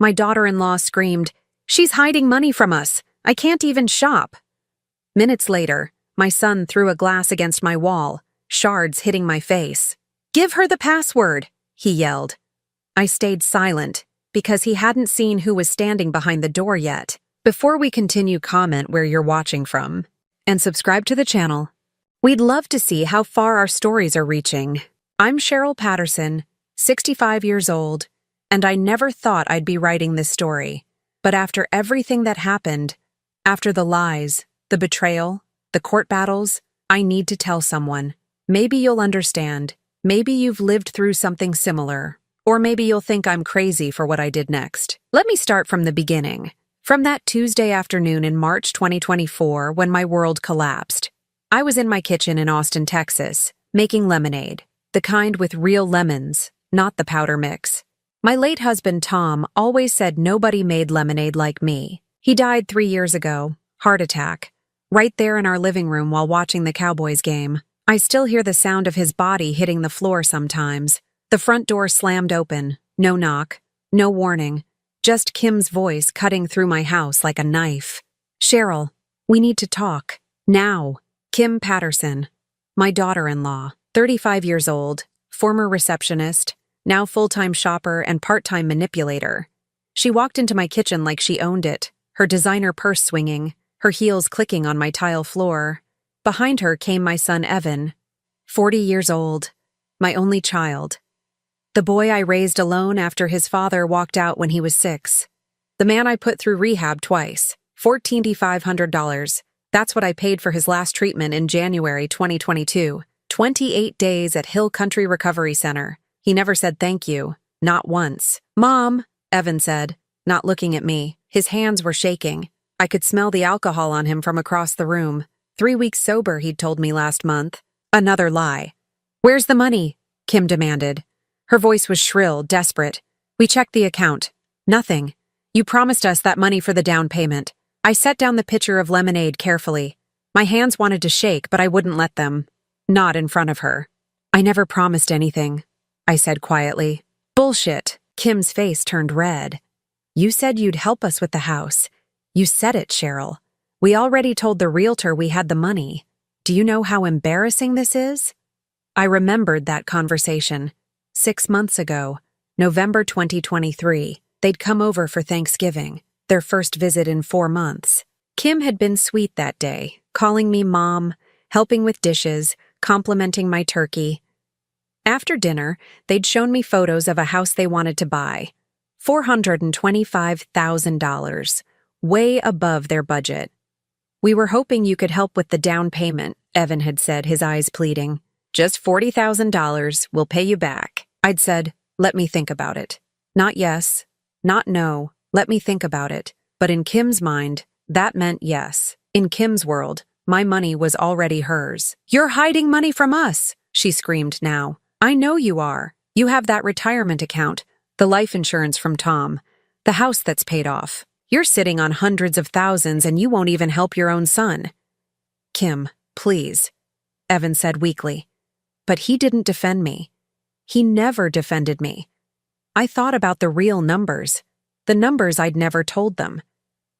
My daughter-in-law screamed, "She's hiding money from us. I can't even shop." Minutes later, my son threw a glass against my wall, shards hitting my face. "Give her the password," he yelled. I stayed silent, because he hadn't seen who was standing behind the door yet. Before we continue, comment where you're watching from, and subscribe to the channel. We'd love to see how far our stories are reaching. I'm Cheryl Patterson, 65 years old, and I never thought I'd be writing this story. But after everything that happened, after the lies, the betrayal, the court battles, I need to tell someone. Maybe you'll understand. Maybe you've lived through something similar. Or maybe you'll think I'm crazy for what I did next. Let me start from the beginning. From that Tuesday afternoon in March 2024 when my world collapsed. I was in my kitchen in Austin, Texas, making lemonade. The kind with real lemons, not the powder mix. My late husband, Tom, always said nobody made lemonade like me. He died 3 years ago, heart attack, right there in our living room while watching the Cowboys game. I still hear the sound of his body hitting the floor sometimes. The front door slammed open, no knock, no warning, just Kim's voice cutting through my house like a knife. "Cheryl, we need to talk. Now." Kim Patterson, my daughter-in-law, 35 years old, former receptionist, now full-time shopper and part-time manipulator. She walked into my kitchen like she owned it, her designer purse swinging, her heels clicking on my tile floor. Behind her came my son Evan, 40 years old, my only child. The boy I raised alone after his father walked out when he was 6. The man I put through rehab twice, $14,500. That's what I paid for his last treatment in January 2022. 28 days at Hill Country Recovery Center. He never said thank you, not once. "Mom," Evan said, not looking at me. His hands were shaking. I could smell the alcohol on him from across the room. 3 weeks sober, he'd told me last month. Another lie. "Where's the money?" Kim demanded. Her voice was shrill, desperate. "We checked the account. Nothing. You promised us that money for the down payment." I set down the pitcher of lemonade carefully. My hands wanted to shake, but I wouldn't let them. Not in front of her. "I never promised anything," I said quietly. "Bullshit." Kim's face turned red. "You said you'd help us with the house. You said it, Cheryl. We already told the realtor we had the money. Do you know how embarrassing this is?" I remembered that conversation. 6 months ago, November 2023, they'd come over for Thanksgiving, their first visit in 4 months. Kim had been sweet that day, calling me mom, helping with dishes, complimenting my turkey. After dinner, they'd shown me photos of a house they wanted to buy. $425,000, way above their budget. "We were hoping you could help with the down payment," Evan had said, his eyes pleading. "Just $40,000, we'll pay you back." I'd said, "Let me think about it." Not yes, not no, let me think about it. But in Kim's mind, that meant yes. In Kim's world, my money was already hers. "You're hiding money from us," she screamed now. "I know you are. You have that retirement account, the life insurance from Tom, the house that's paid off. You're sitting on hundreds of thousands and you won't even help your own son." "Kim, please," Evan said weakly. But he didn't defend me. He never defended me. I thought about the real numbers, the numbers I'd never told them.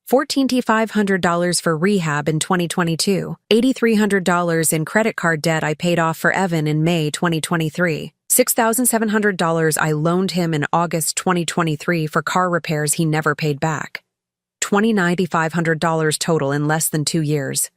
$14,500 for rehab in 2022, $8,300 in credit card debt I paid off for Evan in May 2023, $6,700 I loaned him in August 2023 for car repairs he never paid back, $20,500 total in less than 2 years.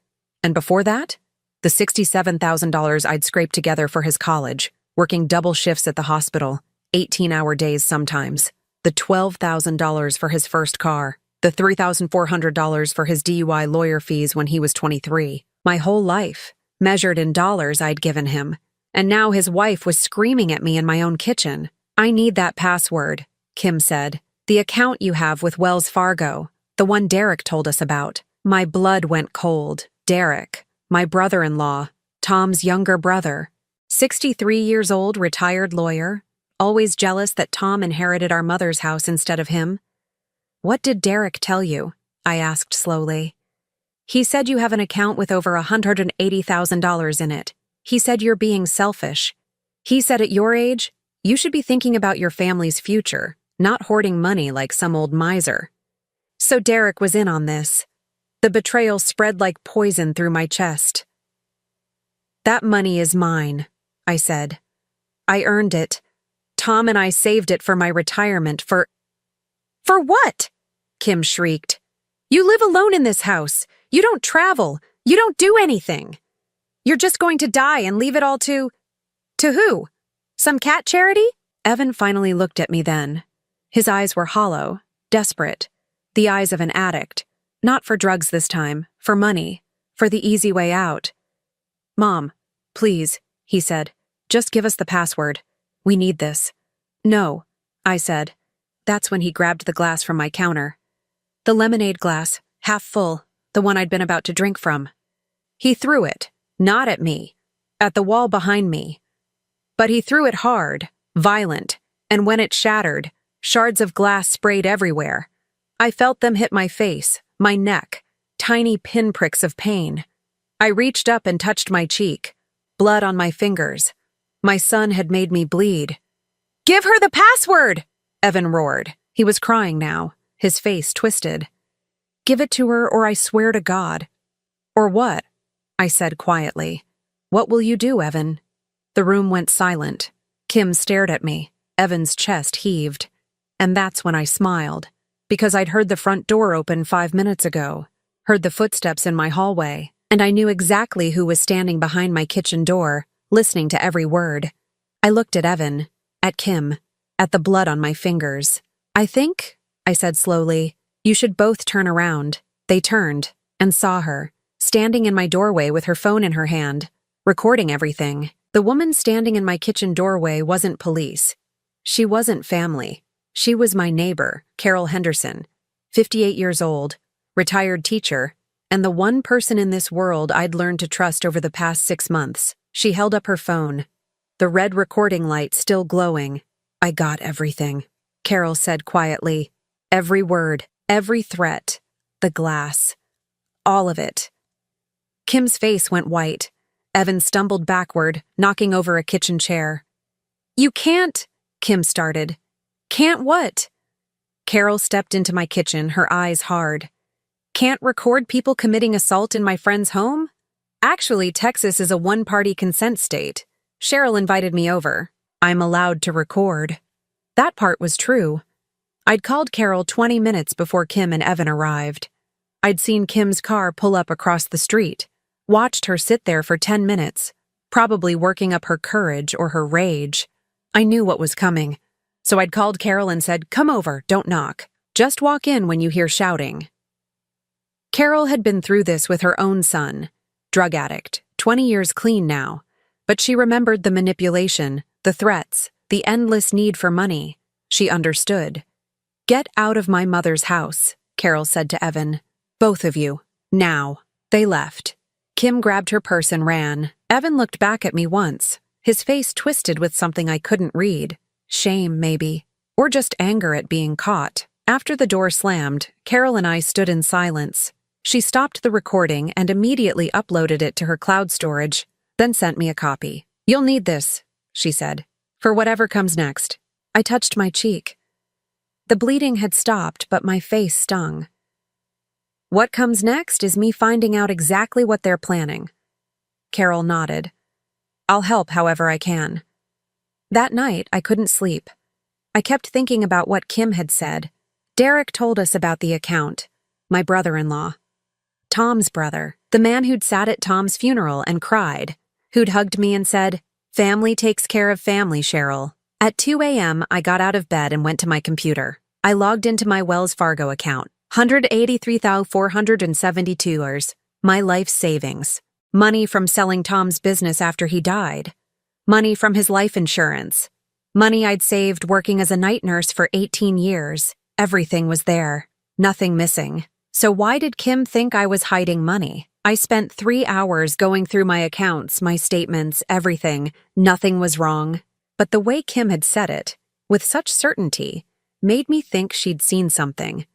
And before that, the $67,000 I'd scraped together for his college, working double shifts at the hospital, 18-hour days sometimes, the $12,000 for his first car, the $3,400 for his DUI lawyer fees when he was 23. My whole life, measured in dollars I'd given him. And now his wife was screaming at me in my own kitchen. "I need that password," Kim said. "The account you have with Wells Fargo, the one Derek told us about." My blood went cold. Derek, my brother-in-law, Tom's younger brother, 63 years old, retired lawyer, always jealous that Tom inherited our mother's house instead of him. "What did Derek tell you?" I asked slowly. "He said you have an account with over $180,000 in it. He said you're being selfish. He said at your age, you should be thinking about your family's future, not hoarding money like some old miser. So Derek was in on this. The betrayal spread like poison through my chest. "That money is mine," I said. "I earned it. Tom and I saved it for my retirement for—" "For what?" Kim shrieked. "You live alone in this house. You don't travel. You don't do anything. You're just going to die and leave it all to— To who? Some cat charity?" Evan finally looked at me then. His eyes were hollow, desperate. The eyes of an addict. Not for drugs this time, for money, for the easy way out. "Mom, please," he said. "Just give us the password. We need this." "No," I said. That's when he grabbed the glass from my counter. The lemonade glass, half full, the one I'd been about to drink from. He threw it, not at me, at the wall behind me. But he threw it hard, violent, and when it shattered, shards of glass sprayed everywhere. I felt them hit my face, my neck, tiny pinpricks of pain. I reached up and touched my cheek, blood on my fingers. My son had made me bleed. "Give her the password!" Evan roared. He was crying now, his face twisted. "Give it to her or I swear to God." "Or what?" I said quietly. "What will you do, Evan?" The room went silent. Kim stared at me. Evan's chest heaved. And that's when I smiled, because I'd heard the front door open 5 minutes ago, heard the footsteps in my hallway, and I knew exactly who was standing behind my kitchen door, listening to every word. I looked at Evan, at Kim, at the blood on my fingers. "I think," I said slowly, "you should both turn around." They turned, and saw her, standing in my doorway with her phone in her hand, recording everything. The woman standing in my kitchen doorway wasn't police. She wasn't family. She was my neighbor, Carol Henderson, 58 years old, retired teacher, and the one person in this world I'd learned to trust over the past 6 months. She held up her phone, the red recording light still glowing. "I got everything," Carol said quietly. "Every word, every threat, the glass, all of it." Kim's face went white. Evan stumbled backward, knocking over a kitchen chair. "You can't," Kim started. "Can't what?" Carol stepped into my kitchen, her eyes hard. "Can't record people committing assault in my friend's home? Actually, Texas is a one-party consent state. Cheryl invited me over. I'm allowed to record." That part was true. I'd called Carol 20 minutes before Kim and Evan arrived. I'd seen Kim's car pull up across the street, watched her sit there for 10 minutes, probably working up her courage or her rage. I knew what was coming, so I'd called Carol and said, "Come over, don't knock. Just walk in when you hear shouting." Carol had been through this with her own son, drug addict, 20 years clean now, but she remembered the manipulation, the threats, the endless need for money. She understood. "Get out of my mother's house," Carol said to Evan. "Both of you. Now." They left. Kim grabbed her purse and ran. Evan looked back at me once, his face twisted with something I couldn't read. Shame, maybe. Or just anger at being caught. After the door slammed, Carol and I stood in silence. She stopped the recording and immediately uploaded it to her cloud storage, then sent me a copy. "You'll need this," she said, "for whatever comes next." I touched my cheek. The bleeding had stopped, but my face stung. "What comes next is me finding out exactly what they're planning." Carol nodded. "I'll help however I can." That night, I couldn't sleep. I kept thinking about what Kim had said. Derek told us about the account, my brother-in-law. Tom's brother, the man who'd sat at Tom's funeral and cried, who'd hugged me and said, "Family takes care of family, Cheryl." At 2 a.m., I got out of bed and went to my computer. I logged into my Wells Fargo account. $183,472, my life savings. Money from selling Tom's business after he died. Money from his life insurance. Money I'd saved working as a night nurse for 18 years. Everything was there. Nothing missing. So why did Kim think I was hiding money? I spent 3 hours going through my accounts, my statements, everything. Nothing was wrong. But the way Kim had said it, with such certainty, made me think she'd seen something.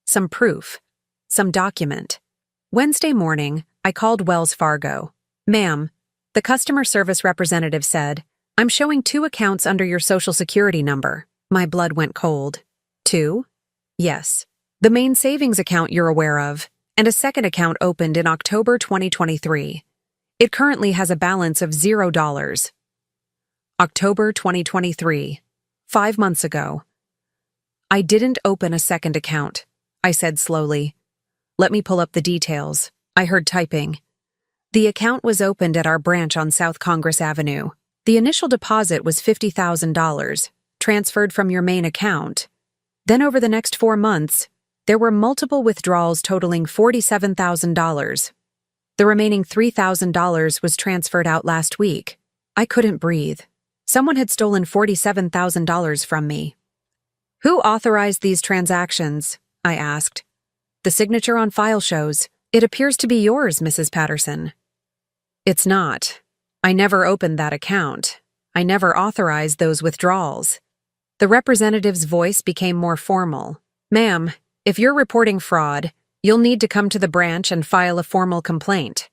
Some proof. Some document. Wednesday morning, I called Wells Fargo. "Ma'am," the customer service representative said, "I'm showing 2 accounts under your Social Security number." My blood went cold. 2? Yes. The main savings account you're aware of, and a second account opened in October 2023. It currently has a balance of $0. October 2023. 5 months ago. I didn't open a second account, I said slowly. Let me pull up the details. I heard typing. The account was opened at our branch on South Congress Avenue. The initial deposit was $50,000, transferred from your main account. Then over the next 4 months, there were multiple withdrawals totaling $47,000. The remaining $3,000 was transferred out last week. I couldn't breathe. Someone had stolen $47,000 from me. Who authorized these transactions? I asked. The signature on file shows. It appears to be yours, Mrs. Patterson. It's not. I never opened that account. I never authorized those withdrawals. The representative's voice became more formal. Ma'am, if you're reporting fraud, you'll need to come to the branch and file a formal complaint.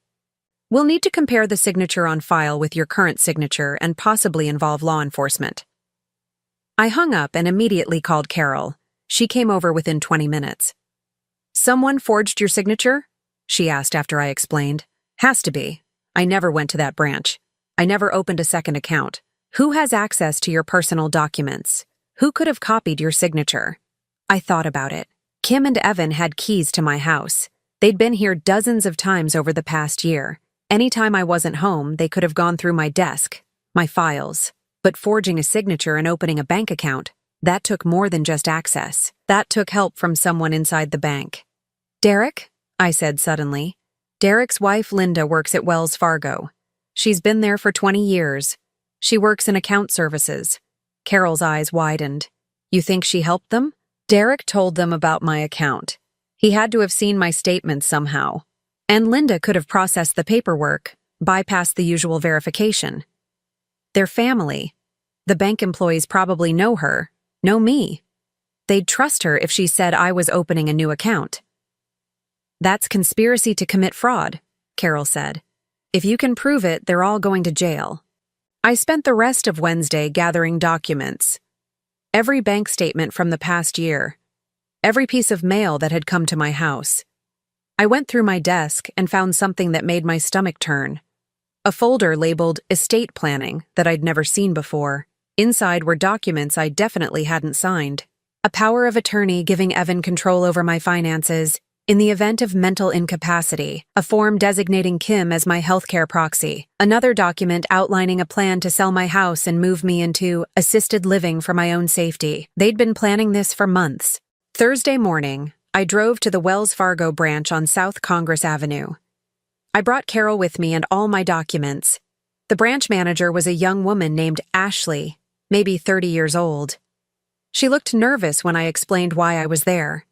We'll need to compare the signature on file with your current signature and possibly involve law enforcement. I hung up and immediately called Carol. She came over within 20 minutes. Someone forged your signature? She asked after I explained. Has to be. I never went to that branch. I never opened a second account. Who has access to your personal documents? Who could have copied your signature? I thought about it. Kim and Evan had keys to my house. They'd been here dozens of times over the past year. Anytime I wasn't home, they could have gone through my desk, my files. But forging a signature and opening a bank account, that took more than just access. That took help from someone inside the bank. Derek? I said suddenly. Derek's wife, Linda, works at Wells Fargo. She's been there for 20 years. She works in account services. Carol's eyes widened. You think she helped them? Derek told them about my account. He had to have seen my statements somehow. And Linda could have processed the paperwork, bypassed the usual verification. They're family. The bank employees probably know her, know me. They'd trust her if she said I was opening a new account. That's conspiracy to commit fraud, Carol said. If you can prove it, they're all going to jail. I spent the rest of Wednesday gathering documents. Every bank statement from the past year. Every piece of mail that had come to my house. I went through my desk and found something that made my stomach turn. A folder labeled estate planning that I'd never seen before. Inside were documents I definitely hadn't signed. A power of attorney giving Evan control over my finances in the event of mental incapacity, a form designating Kim as my healthcare proxy, another document outlining a plan to sell my house and move me into assisted living for my own safety. They'd been planning this for months. Thursday morning, I drove to the Wells Fargo branch on South Congress Avenue. I brought Carol with me and all my documents. The branch manager was a young woman named Ashley, maybe 30 years old. She looked nervous when I explained why I was there.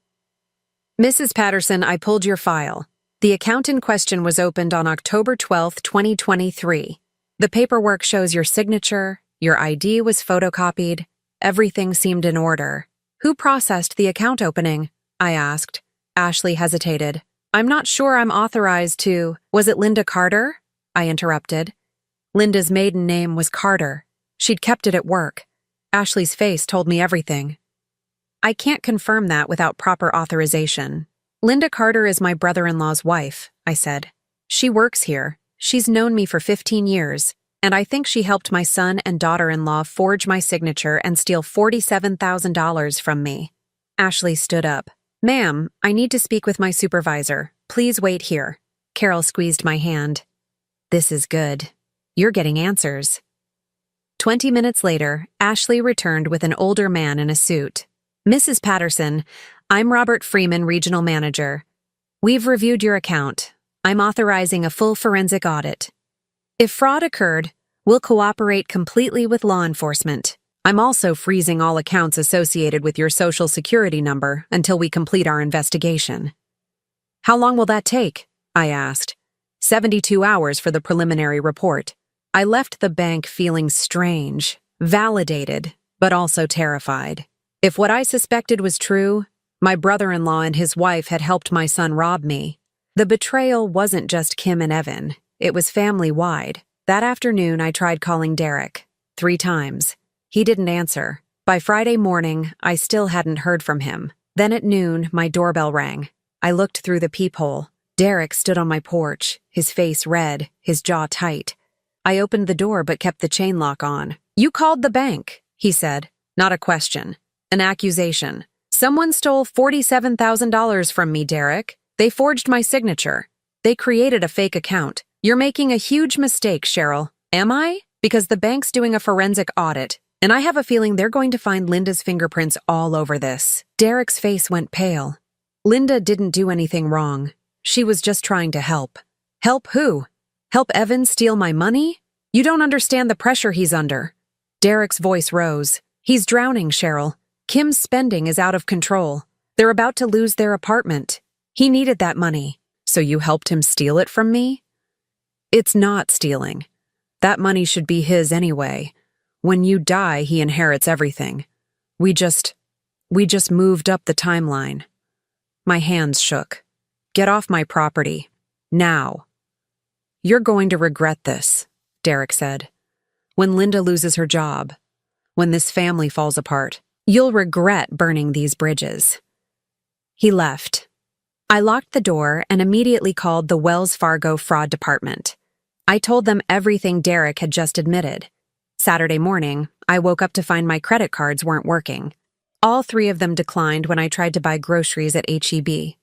Mrs. Patterson, I pulled your file. The account in question was opened on October 12, 2023. The paperwork shows your signature, your ID was photocopied, everything seemed in order. Who processed the account opening? I asked. Ashley hesitated. I'm not sure I'm authorized to. Was it Linda Carter? I interrupted. Linda's maiden name was Carter. She'd kept it at work. Ashley's face told me everything. I can't confirm that without proper authorization. Linda Carter is my brother-in-law's wife, I said. She works here. She's known me for 15 years, and I think she helped my son and daughter-in-law forge my signature and steal $47,000 from me. Ashley stood up. Ma'am, I need to speak with my supervisor. Please wait here. Carol squeezed my hand. This is good. You're getting answers. 20 minutes later, Ashley returned with an older man in a suit. Mrs. Patterson, I'm Robert Freeman, Regional Manager. We've reviewed your account. I'm authorizing a full forensic audit. If fraud occurred, we'll cooperate completely with law enforcement. I'm also freezing all accounts associated with your Social Security number until we complete our investigation. How long will that take? I asked. 72 hours for the preliminary report. I left the bank feeling strange, validated, but also terrified. If what I suspected was true, my brother-in-law and his wife had helped my son rob me. The betrayal wasn't just Kim and Evan. It was family-wide. That afternoon, I tried calling Derek 3 times. He didn't answer. By Friday morning, I still hadn't heard from him. Then at noon, my doorbell rang. I looked through the peephole. Derek stood on my porch, his face red, his jaw tight. I opened the door but kept the chain lock on. "You called the bank," he said. "Not a question. An accusation. Someone stole $47,000 from me, Derek. They forged my signature. They created a fake account. You're making a huge mistake, Cheryl." "Am I?" "Because the bank's doing a forensic audit, and I have a feeling they're going to find Linda's fingerprints all over this." Derek's face went pale. Linda didn't do anything wrong. She was just trying to help. Help who? Help Evan steal my money? You don't understand the pressure he's under. Derek's voice rose. "He's drowning, Cheryl. Kim's spending is out of control. They're about to lose their apartment. He needed that money. So you helped him steal it from me?" "It's not stealing. That money should be his anyway. When you die, he inherits everything. We just moved up the timeline." My hands shook. "Get off my property. Now." "You're going to regret this," Derek said. "When Linda loses her job, when this family falls apart, you'll regret burning these bridges." He left. I locked the door and immediately called the Wells Fargo fraud department. I told them everything Derek had just admitted. Saturday morning, I woke up to find my credit cards weren't working. All 3 of them declined when I tried to buy groceries at H-E-B.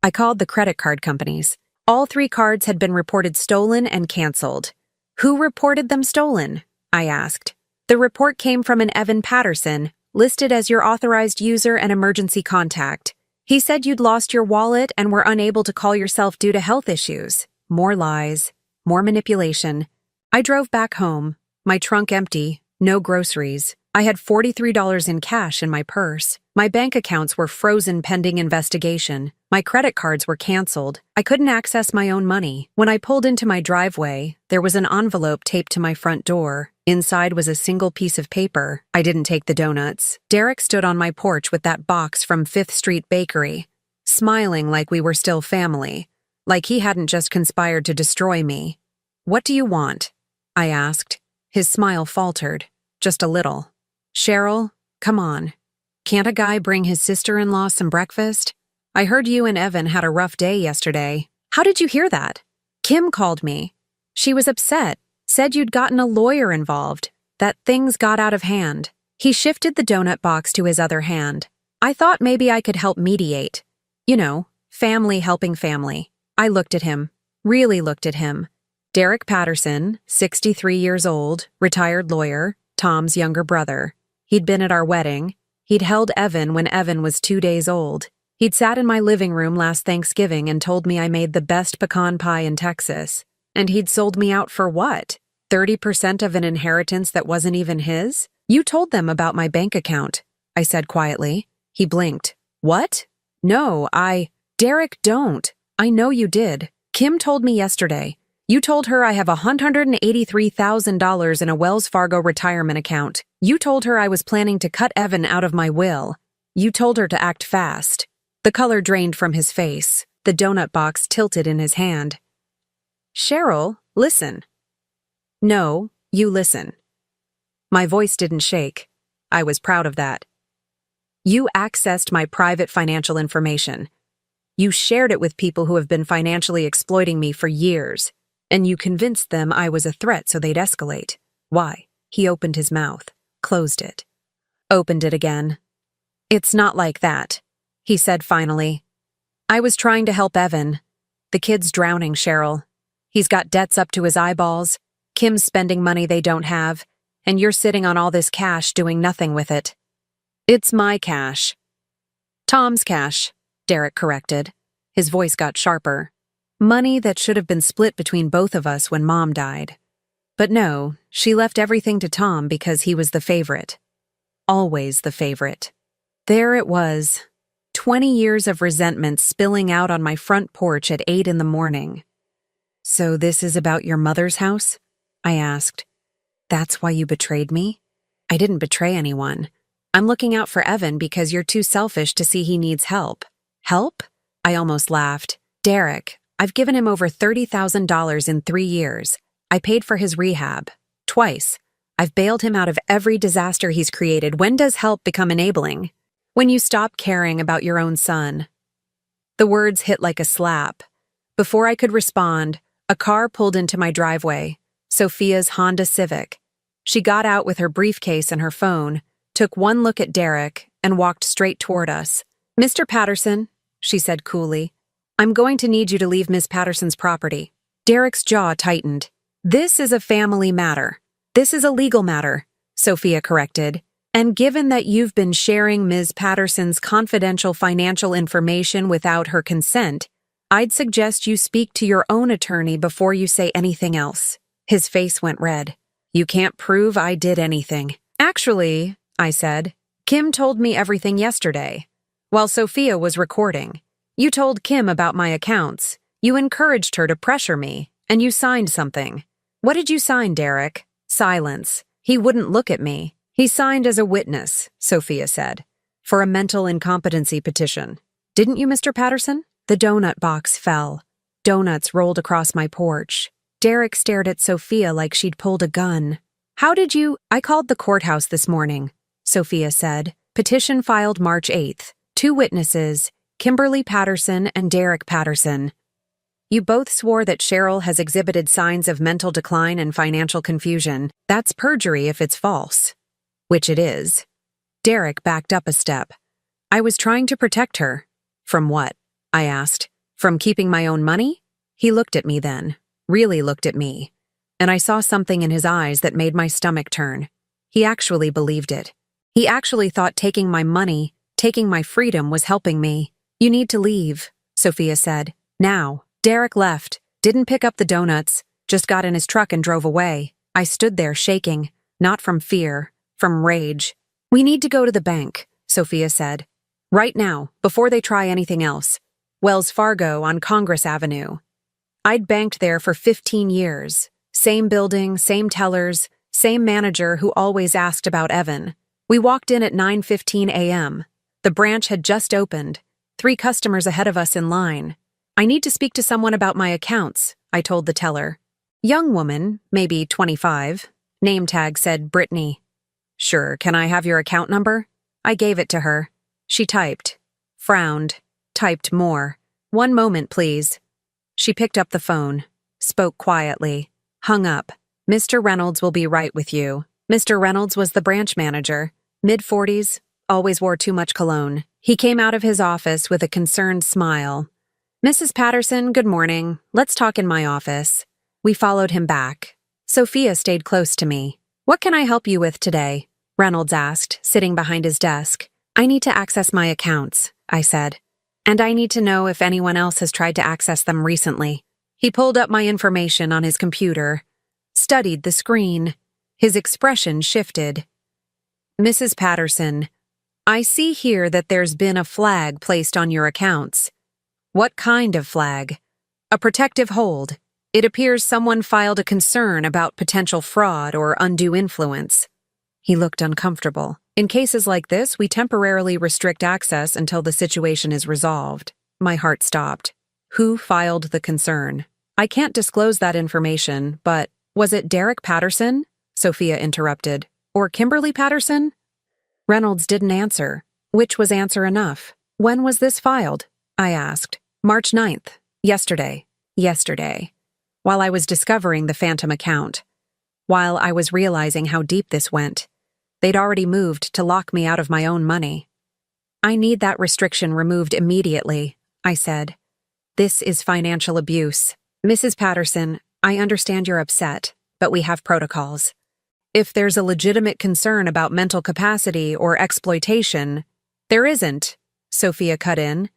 I called the credit card companies. All 3 cards had been reported stolen and canceled. "Who reported them stolen?" I asked. "The report came from an Evan Patterson, listed as your authorized user and emergency contact. He said you'd lost your wallet and were unable to call yourself due to health issues." More lies, more manipulation. I drove back home, my trunk empty, no groceries. I had $43 in cash in my purse. My bank accounts were frozen pending investigation. My credit cards were canceled. I couldn't access my own money. When I pulled into my driveway, there was an envelope taped to my front door. Inside was a single piece of paper. I didn't take the donuts. Derek stood on my porch with that box from 5th Street Bakery, smiling like we were still family, like he hadn't just conspired to destroy me. "What do you want?" I asked. His smile faltered, just a little. "Cheryl, come on. Can't a guy bring his sister-in-law some breakfast? I heard you and Evan had a rough day yesterday." "How did you hear that?" "Kim called me. She was upset, said you'd gotten a lawyer involved, that things got out of hand." He shifted the donut box to his other hand. "I thought maybe I could help mediate. You know, family helping family." I looked at him, really looked at him. Derek Patterson, 63 years old, retired lawyer, Tom's younger brother. He'd been at our wedding. He'd held Evan when Evan was 2 days old. He'd sat in my living room last Thanksgiving and told me I made the best pecan pie in Texas. And he'd sold me out for what? 30% of an inheritance that wasn't even his? "You told them about my bank account," I said quietly. He blinked. "What?" "No, Derek, don't. I know you did. Kim told me yesterday. You told her I have $183,000 in a Wells Fargo retirement account. You told her I was planning to cut Evan out of my will. You told her to act fast." The color drained from his face. The donut box tilted in his hand. "Cheryl, listen." "No, you listen." My voice didn't shake. I was proud of that. "You accessed my private financial information. You shared it with people who have been financially exploiting me for years, and you convinced them I was a threat so they'd escalate. Why?" He opened his mouth, closed it, opened it again. "It's not like that," he said finally. "I was trying to help Evan. The kid's drowning, Cheryl. He's got debts up to his eyeballs. Kim's spending money they don't have, and you're sitting on all this cash doing nothing with it." "It's my cash." "Tom's cash," Derek corrected. His voice got sharper. "Money that should have been split between both of us when Mom died. But no, she left everything to Tom because he was the favorite. Always the favorite." There it was, 20 years of resentment spilling out on my front porch at 8 in the morning. "So this is about your mother's house?" I asked. "That's why you betrayed me?" "I didn't betray anyone. I'm looking out for Evan because you're too selfish to see he needs help." "Help?" I almost laughed. "Derek, I've given him over $30,000 in 3 years. I paid for his rehab. Twice. I've bailed him out of every disaster he's created. When does help become enabling? When you stop caring about your own son. The words hit like a slap. Before I could respond, a car pulled into my driveway, Sophia's Honda Civic. She got out with her briefcase and her phone, took one look at Derek, and walked straight toward us. "Mr. Patterson," she said coolly, "I'm going to need you to leave Miss Patterson's property." Derek's jaw tightened. "This is a family matter. This is a legal matter," Sophia corrected. "And given that you've been sharing Ms. Patterson's confidential financial information without her consent, I'd suggest you speak to your own attorney before you say anything else." His face went red. "You can't prove I did anything." "Actually," I said, "Kim told me everything yesterday. While Sophia was recording, you told Kim about my accounts. You encouraged her to pressure me, and you signed something." "What did you sign, Derek?" Silence. He wouldn't look at me. "He signed as a witness," Sophia said, "for a mental incompetency petition. Didn't you, Mr. Patterson?" The donut box fell. Donuts rolled across my porch. Derek stared at Sophia like she'd pulled a gun. "How did you—" "I called the courthouse this morning," Sophia said. "Petition filed March 8th. 2 witnesses, Kimberly Patterson and Derek Patterson. You both swore that Cheryl has exhibited signs of mental decline and financial confusion. That's perjury if it's false." "Which it is." Derek backed up a step. "I was trying to protect her." "From what?" I asked. "From keeping my own money?" He looked at me then, really looked at me, and I saw something in his eyes that made my stomach turn. He actually believed it. He actually thought taking my money, taking my freedom was helping me. "You need to leave," Sophia said. "Now." Derek left, didn't pick up the donuts, just got in his truck and drove away. I stood there shaking, not from fear, from rage. "We need to go to the bank," Sophia said. "Right now, before they try anything else. Wells Fargo on Congress Avenue." I'd banked there for 15 years. Same building, same tellers, same manager who always asked about Evan. We walked in at 9:15 a.m. The branch had just opened, 3 customers ahead of us in line. "I need to speak to someone about my accounts," I told the teller. Young woman, maybe 25. Name tag said Brittany. "Sure, can I have your account number?" I gave it to her. She typed, frowned, typed more. "1 moment, please." She picked up the phone, spoke quietly, hung up. "Mr. Reynolds will be right with you." Mr. Reynolds was the branch manager, mid-40s, always wore too much cologne. He came out of his office with a concerned smile. "Mrs. Patterson, good morning. Let's talk in my office." We followed him back. Sophia stayed close to me. "What can I help you with today?" Reynolds asked, sitting behind his desk. "I need to access my accounts," I said. "And I need to know if anyone else has tried to access them recently." He pulled up my information on his computer, studied the screen. His expression shifted. "Mrs. Patterson, I see here that there's been a flag placed on your accounts." "What kind of flag?" "A protective hold. It appears someone filed a concern about potential fraud or undue influence." He looked uncomfortable. "In cases like this, we temporarily restrict access until the situation is resolved." My heart stopped. Who filed the concern? "I can't disclose that information, but was it Derek Patterson?" Sophia interrupted. "Or Kimberly Patterson?" Reynolds didn't answer, which was answer enough. "When was this filed?" I asked. "March 9th. Yesterday." Yesterday. While I was discovering the phantom account. While I was realizing how deep this went. They'd already moved to lock me out of my own money. "I need that restriction removed immediately," I said. "This is financial abuse." "Mrs. Patterson, I understand you're upset, but we have protocols. If there's a legitimate concern about mental capacity or exploitation—" "There isn't," Sophia cut in.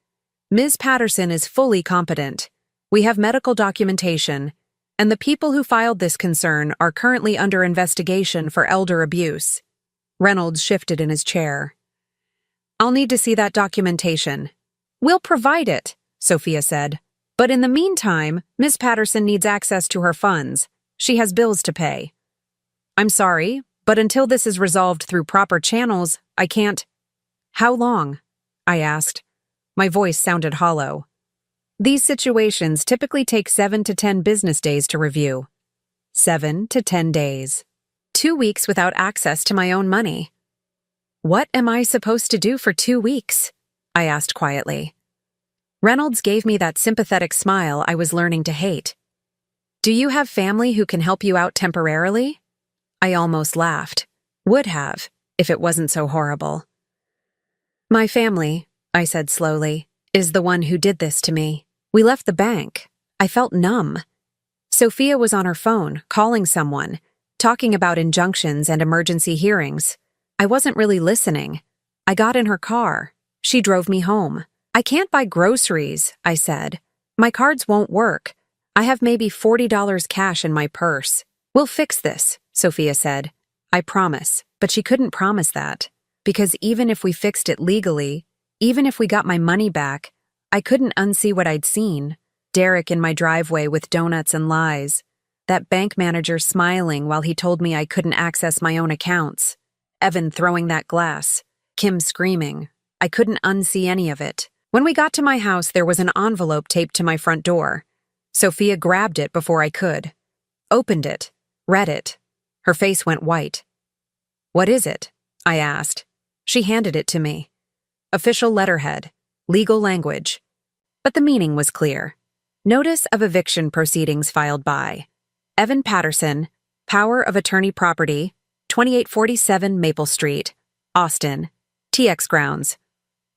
"Ms. Patterson is fully competent. We have medical documentation, and the people who filed this concern are currently under investigation for elder abuse." Reynolds shifted in his chair. "I'll need to see that documentation." "We'll provide it," Sophia said. "But in the meantime, Ms. Patterson needs access to her funds. She has bills to pay." "I'm sorry, but until this is resolved through proper channels, I can't—" "How long?" I asked. My voice sounded hollow. "These situations typically take 7 to 10 business days to review." 7 to 10 days. 2 weeks without access to my own money. What am I supposed to do for 2 weeks? I asked quietly. Reynolds gave me that sympathetic smile I was learning to hate. Do you have family who can help you out temporarily? I almost laughed. Would have, if it wasn't so horrible. My family, I said slowly, is the one who did this to me. We left the bank. I felt numb. Sophia was on her phone, calling someone, talking about injunctions and emergency hearings. I wasn't really listening. I got in her car. She drove me home. I can't buy groceries, I said. My cards won't work. I have maybe $40 cash in my purse. We'll fix this, Sophia said. I promise. But she couldn't promise that. Because even if we fixed it legally, even if we got my money back, I couldn't unsee what I'd seen. Derek in my driveway with donuts and lies. That bank manager smiling while he told me I couldn't access my own accounts. Evan throwing that glass. Kim screaming. I couldn't unsee any of it. When we got to my house, there was an envelope taped to my front door. Sophia grabbed it before I could. Opened it. Read it. Her face went white. What is it? I asked. She handed it to me. Official letterhead. Legal language. But the meaning was clear. Notice of eviction proceedings filed by Evan Patterson, Power of Attorney Property, 2847 Maple Street, Austin, TX Grounds.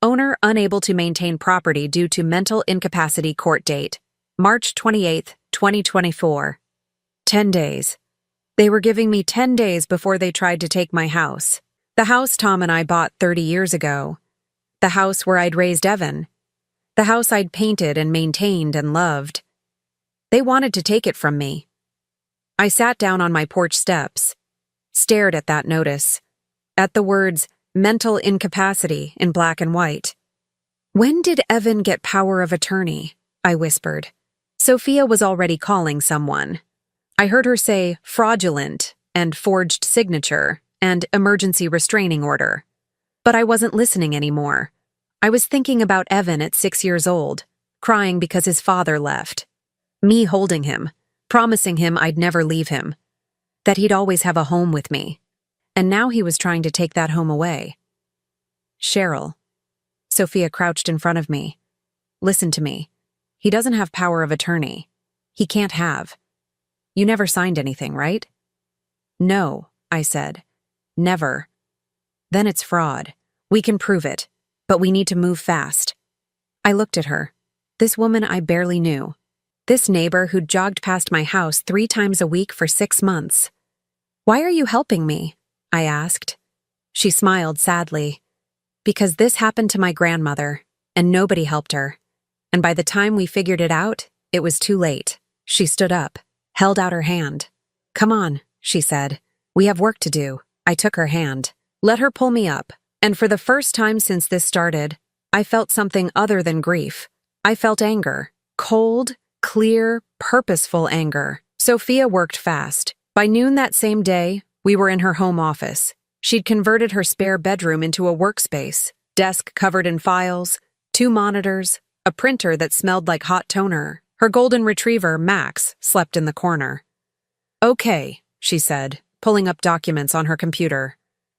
Owner unable to maintain property due to mental incapacity. Court date, March 28, 2024. 10 days. They were giving me 10 days before they tried to take my house. The house Tom and I bought 30 years ago. The house where I'd raised Evan. The house I'd painted and maintained and loved. They wanted to take it from me. I sat down on my porch steps, stared at that notice, at the words mental incapacity in black and white. When did Evan get power of attorney? I whispered. Sophia was already calling someone. I heard her say fraudulent and forged signature and emergency restraining order. But I wasn't listening anymore. I was thinking about Evan at 6 years old, crying because his father left. Me holding him, promising him I'd never leave him, that he'd always have a home with me. And now he was trying to take that home away. Cheryl. Sophia crouched in front of me. Listen to me. He doesn't have power of attorney. He can't have. You never signed anything, right? No, I said. Never. Then it's fraud. We can prove it, but we need to move fast. I looked at her. This woman I barely knew. This neighbor who'd jogged past my house 3 times a week for 6 months. Why are you helping me? I asked. She smiled sadly. Because this happened to my grandmother, and nobody helped her. And by the time we figured it out, it was too late. She stood up, held out her hand. Come on, she said. We have work to do. I took her hand, let her pull me up, and for the first time since this started, I felt something other than grief. I felt anger. Cold, clear, purposeful anger. Sophia worked fast. By noon that same day, we were in her home office. She'd converted her spare bedroom into a workspace, desk covered in files, 2 monitors, a printer that smelled like hot toner. Her golden retriever, Max, slept in the corner. Okay, she said, pulling up documents on her computer.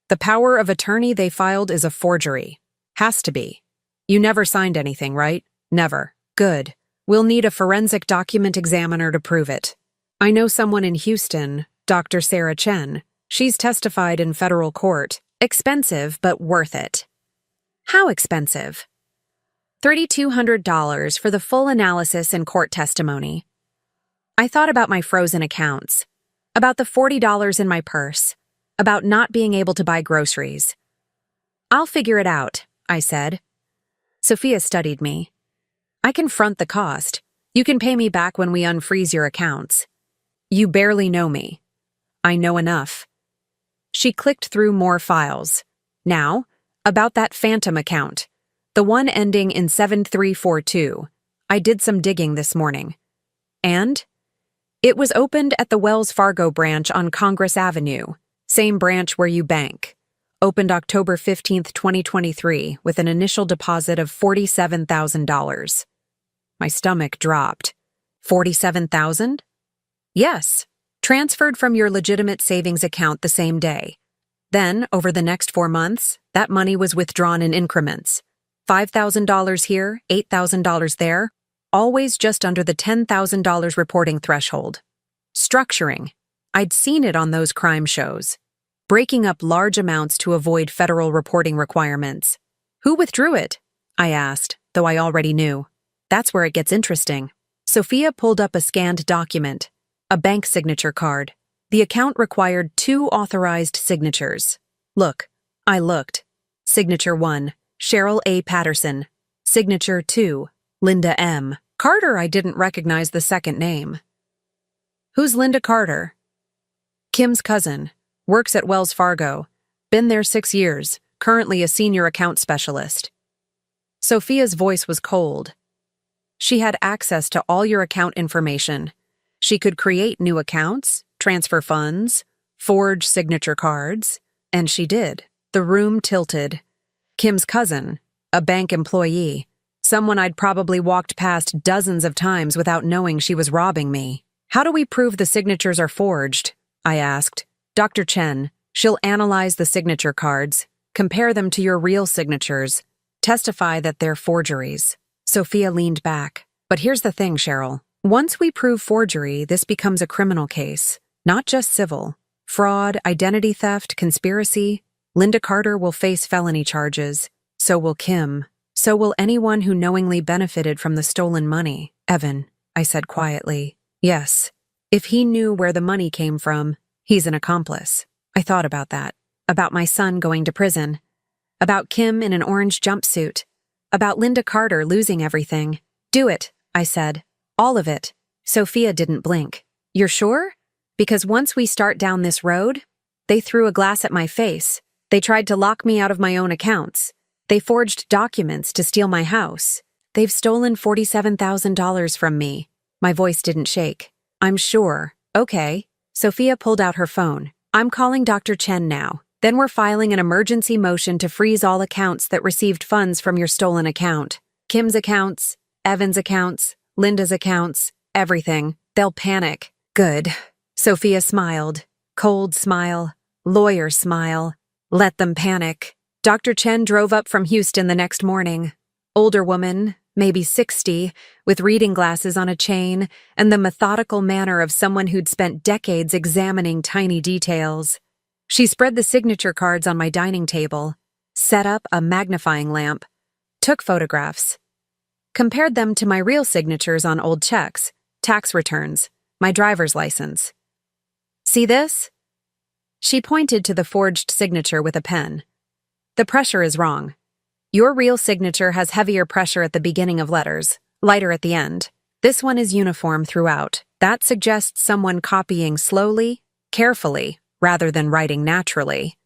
The power of attorney they filed is a forgery. Has to be. You never signed anything, right? Never. Good. We'll need a forensic document examiner to prove it. I know someone in Houston, Dr. Sarah Chen. She's testified in federal court. Expensive, but worth it. How expensive? $3,200 for the full analysis and court testimony. I thought about my frozen accounts, about the $40 in my purse, about not being able to buy groceries. I'll figure it out, I said. Sophia studied me. I can front the cost. You can pay me back when we unfreeze your accounts. You barely know me. I know enough. She clicked through more files. Now, about that phantom account, the one ending in 7342. I did some digging this morning. And? It was opened at the Wells Fargo branch on Congress Avenue, same branch where you bank. Opened October 15, 2023, with an initial deposit of $47,000. My stomach dropped. $47,000? Yes. Transferred from your legitimate savings account the same day. Then, over the next 4 months, that money was withdrawn in increments. $5,000 here, $8,000 there, always just under the $10,000 reporting threshold. Structuring. I'd seen it on those crime shows. Breaking up large amounts to avoid federal reporting requirements. Who withdrew it? I asked, though I already knew. That's where it gets interesting. Sophia pulled up a scanned document, a bank signature card. The account required 2 authorized signatures. Look, I looked. Signature 1, Cheryl A. Patterson. Signature 2, Linda M. Carter. I didn't recognize the second name. Who's Linda Carter? Kim's cousin. Works at Wells Fargo. Been there 6 years. Currently a senior account specialist. Sophia's voice was cold. She had access to all your account information. She could create new accounts, transfer funds, forge signature cards, and she did. The room tilted. Kim's cousin, a bank employee, someone I'd probably walked past dozens of times without knowing she was robbing me. How do we prove the signatures are forged? I asked. Dr. Chen, she'll analyze the signature cards, compare them to your real signatures, testify that they're forgeries. Sophia leaned back. But here's the thing, Cheryl. Once we prove forgery, this becomes a criminal case, not just civil. Fraud, identity theft, conspiracy. Linda Carter will face felony charges. So will Kim. So will anyone who knowingly benefited from the stolen money. Evan, I said quietly. Yes. If he knew where the money came from, he's an accomplice. I thought about that. About my son going to prison. About Kim in an orange jumpsuit. About Linda Carter losing everything. Do it, I said. All of it. Sophia didn't blink. You're sure? Because once we start down this road, they threw a glass at my face. They tried to lock me out of my own accounts. They forged documents to steal my house. They've stolen $47,000 from me. My voice didn't shake. I'm sure. Okay. Sophia pulled out her phone. I'm calling Dr. Chen now. Then we're filing an emergency motion to freeze all accounts that received funds from your stolen account. Kim's accounts, Evan's accounts, Linda's accounts, everything. They'll panic. Good. Sophia smiled. Cold smile. Lawyer smile. Let them panic. Dr. Chen drove up from Houston the next morning. Older woman, maybe 60, with reading glasses on a chain and the methodical manner of someone who'd spent decades examining tiny details. She spread the signature cards on my dining table, set up a magnifying lamp, took photographs, compared them to my real signatures on old checks, tax returns, my driver's license. See this? She pointed to the forged signature with a pen. The pressure is wrong. Your real signature has heavier pressure at the beginning of letters, lighter at the end. This one is uniform throughout. That suggests someone copying slowly, carefully, rather than writing naturally.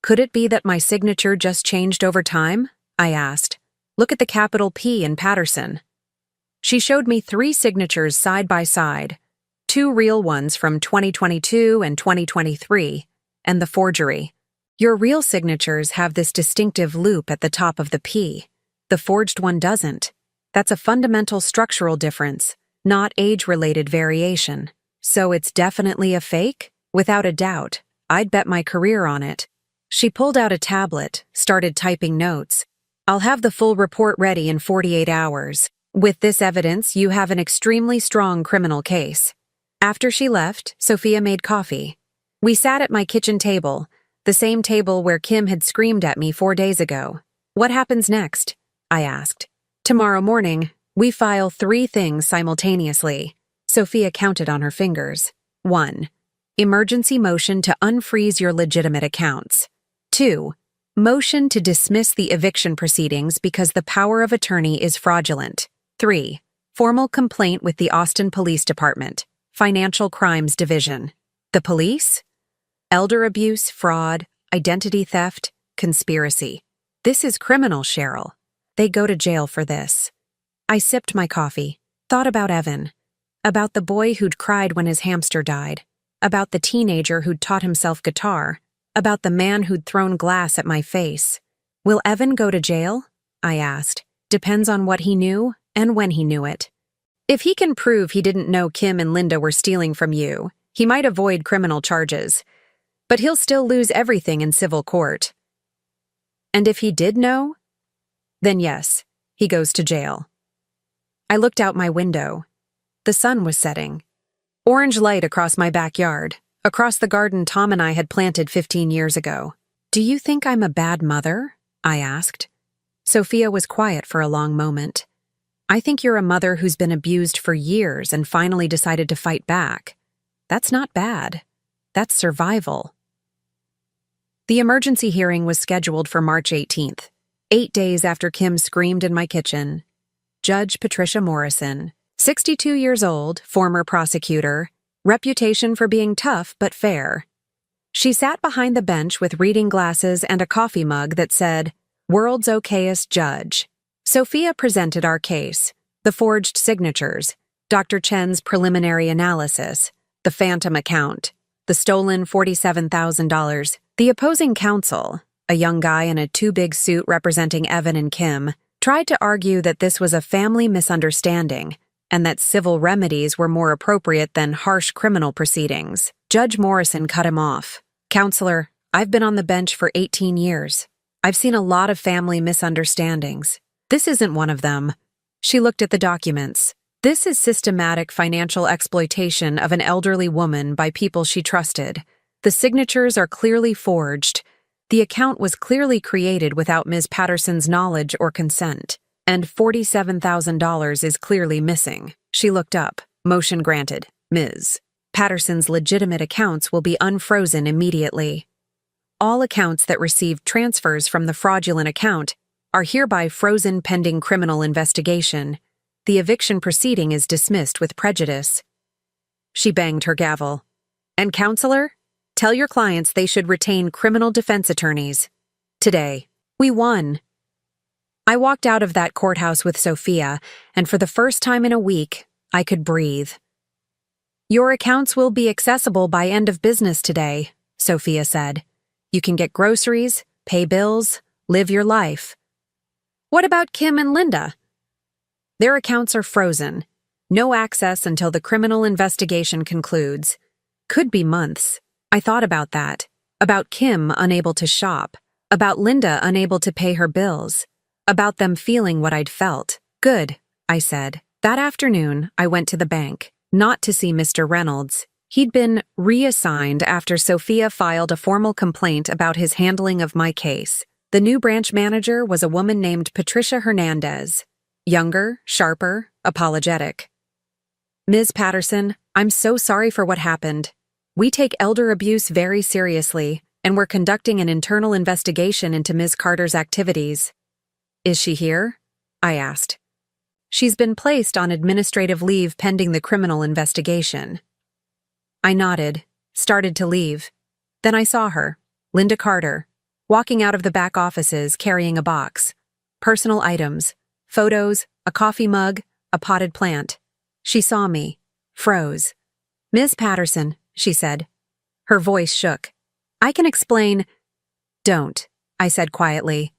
Could it be that my signature just changed over time? I asked. Look at the capital P in Patterson. She showed me 3 signatures side by side, 2 real ones from 2022 and 2023, and the forgery. Your real signatures have this distinctive loop at the top of the P. The forged one doesn't. That's a fundamental structural difference, not age-related variation. So it's definitely a fake? Without a doubt. I'd bet my career on it. She pulled out a tablet, started typing notes. I'll have the full report ready in 48 hours. With this evidence, you have an extremely strong criminal case. After she left, Sophia made coffee. We sat at my kitchen table, the same table where Kim had screamed at me 4 days ago. What happens next? I asked. Tomorrow morning, we file 3 things simultaneously. Sophia counted on her fingers. 1. Emergency motion to unfreeze your legitimate accounts. 2. Motion to dismiss the eviction proceedings because the power of attorney is fraudulent. 3. Formal complaint with the Austin Police Department, Financial Crimes Division. The police? Elder abuse, fraud, identity theft, conspiracy. This is criminal, Cheryl. They go to jail for this. I sipped my coffee, thought about Evan, about the boy who'd cried when his hamster died, about the teenager who'd taught himself guitar, about the man who'd thrown glass at my face. Will Evan go to jail? I asked. Depends on what he knew and when he knew it. If he can prove he didn't know Kim and Linda were stealing from you, He might avoid criminal charges, but he'll still lose everything in civil court. And if he did know, then yes, he goes to jail. I looked out my window. The sun was setting. Orange light across my backyard, across the garden Tom and I had planted 15 years ago. "Do you think I'm a bad mother?" I asked. Sophia was quiet for a long moment. "I think you're a mother who's been abused for years and finally decided to fight back. That's not bad. That's survival." The emergency hearing was scheduled for March 18th, 8 days after Kim screamed in my kitchen. Judge Patricia Morrison, 62 years old, former prosecutor, reputation for being tough but fair. She sat behind the bench with reading glasses and a coffee mug that said, "World's Okayest Judge." Sophia presented our case, the forged signatures, Dr. Chen's preliminary analysis, the phantom account, the stolen $47,000. The opposing counsel, a young guy in a too-big suit representing Evan and Kim, tried to argue that this was a family misunderstanding and that civil remedies were more appropriate than harsh criminal proceedings. Judge Morrison cut him off. "Counselor, I've been on the bench for 18 years. I've seen a lot of family misunderstandings. This isn't one of them." She looked at the documents. "This is systematic financial exploitation of an elderly woman by people she trusted. The signatures are clearly forged. The account was clearly created without Ms. Patterson's knowledge or consent, and $47,000 is clearly missing." She looked up. "Motion granted, Ms. Patterson's legitimate accounts will be unfrozen immediately. All accounts that received transfers from the fraudulent account are hereby frozen pending criminal investigation. The eviction proceeding is dismissed with prejudice." She banged her gavel. "And counselor, tell your clients they should retain criminal defense attorneys. Today, we won." I walked out of that courthouse with Sophia, and for the first time in a week, I could breathe. "Your accounts will be accessible by end of business today," Sophia said. "You can get groceries, pay bills, live your life." "What about Kim and Linda?" "Their accounts are frozen. No access until the criminal investigation concludes. Could be months." I thought about that. About Kim unable to shop. About Linda unable to pay her bills. About them feeling what I'd felt. "Good," I said. That afternoon, I went to the bank, not to see Mr. Reynolds. He'd been reassigned after Sophia filed a formal complaint about his handling of my case. The new branch manager was a woman named Patricia Hernandez. Younger, sharper, apologetic. "Ms. Patterson, I'm so sorry for what happened. We take elder abuse very seriously, and we're conducting an internal investigation into Ms. Carter's activities." "Is she here?" I asked. "She's been placed on administrative leave pending the criminal investigation." I nodded, started to leave. Then I saw her, Linda Carter, walking out of the back offices carrying a box. Personal items, photos, a coffee mug, a potted plant. She saw me, froze. "Ms. Patterson," she said. Her voice shook. "I can explain—" "Don't," I said quietly.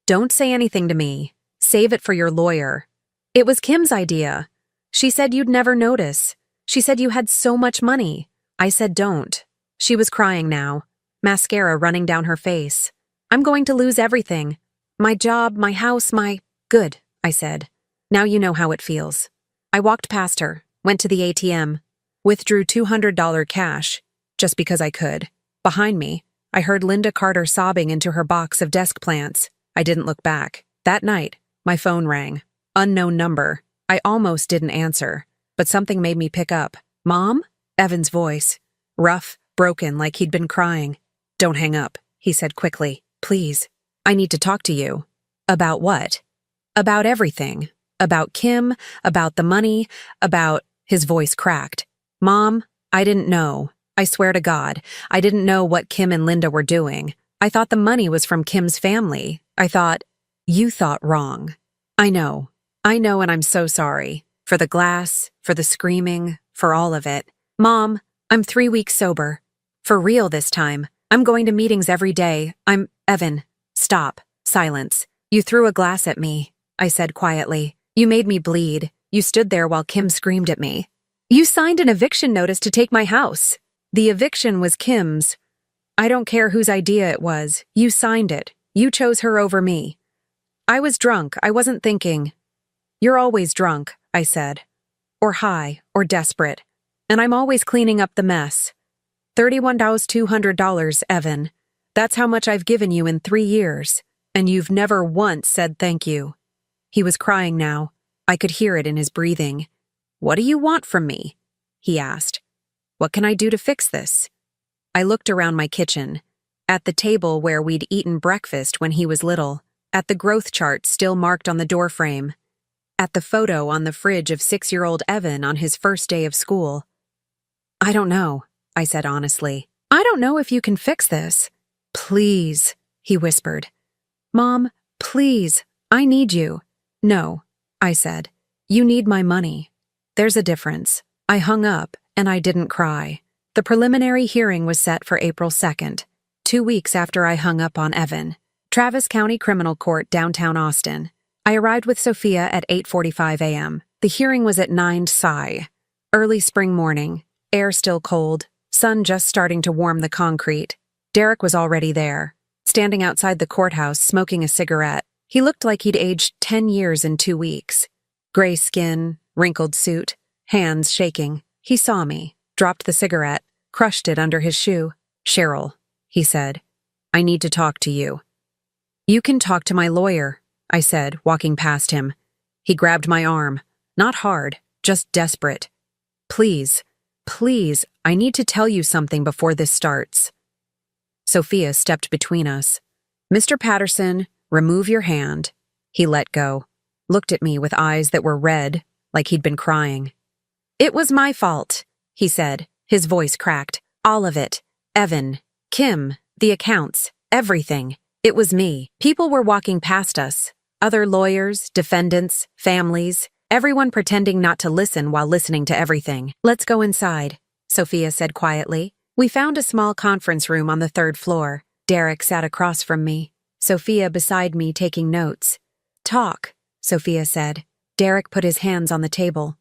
"Don't say anything to me. Save it for your lawyer. It was Kim's idea. She said you'd never notice. She said you had so much money." I said don't. She was crying now, mascara running down her face. "I'm going to lose everything. My job, my house, my—" "Good," I said. "Now you know how it feels." I walked past her, went to the ATM, withdrew $200 cash, just because I could. Behind me, I heard Linda Carter sobbing into her box of desk plants. I didn't look back. That night, my phone rang. Unknown number. I almost didn't answer, but something made me pick up. "Mom?" Evan's voice. Rough, broken, like he'd been crying. "Don't hang up," he said quickly. "Please. I need to talk to you." "About what?" "About everything. About Kim, about the money, about—" His voice cracked. "Mom, I didn't know. I swear to God, I didn't know what Kim and Linda were doing. I thought the money was from Kim's family. I thought—" "You thought wrong. I know, and I'm so sorry. For the glass, for the screaming, for all of it. Mom, I'm 3 weeks sober. For real this time. I'm going to meetings every day. Evan, stop. Silence. You threw a glass at me," I said quietly. "You made me bleed. You stood there while Kim screamed at me. You signed an eviction notice to take my house. The eviction was Kim's. I don't care whose idea it was. You signed it. You chose her over me. I was drunk. I wasn't thinking. You're always drunk, I said. Or high, or desperate. And I'm always cleaning up the mess. $31,200, Evan. That's how much I've given you in 3 years. And you've never once said thank you. He was crying now. I could hear it in his breathing. What do you want from me? He asked. What can I do to fix this? I looked around my kitchen. At the table where we'd eaten breakfast when he was little. At the growth chart still marked on the doorframe. At the photo on the fridge of 6-year-old Evan on his first day of school. I don't know, I said honestly. I don't know if you can fix this. Please, he whispered. Mom, please, I need you. No, I said. You need my money. There's a difference. I hung up, and I didn't cry. The preliminary hearing was set for April 2nd, 2 weeks after I hung up on Evan. Travis County Criminal Court, downtown Austin. I arrived with Sophia at 8:45 a.m. The hearing was at 9 Psi. Early spring morning, air still cold, sun just starting to warm the concrete. Derek was already there, standing outside the courthouse smoking a cigarette. He looked like he'd aged 10 years in 2 weeks. Gray skin, wrinkled suit, hands shaking. He saw me, dropped the cigarette, crushed it under his shoe. Cheryl, he said, I need to talk to you. You can talk to my lawyer, I said, walking past him. He grabbed my arm, not hard, just desperate. Please, please, I need to tell you something before this starts. Sophia stepped between us. Mr. Patterson, remove your hand. He let go, looked at me with eyes that were red, like he'd been crying. It was my fault, he said, his voice cracked. All of it. Evan, Kim, the accounts, everything. It was me. People were walking past us. Other lawyers, defendants, families, everyone pretending not to listen while listening to everything. Let's go inside, Sophia said quietly. We found a small conference room on the 3rd floor. Derek sat across from me, Sophia beside me taking notes. Talk, Sophia said. Derek put his hands on the table,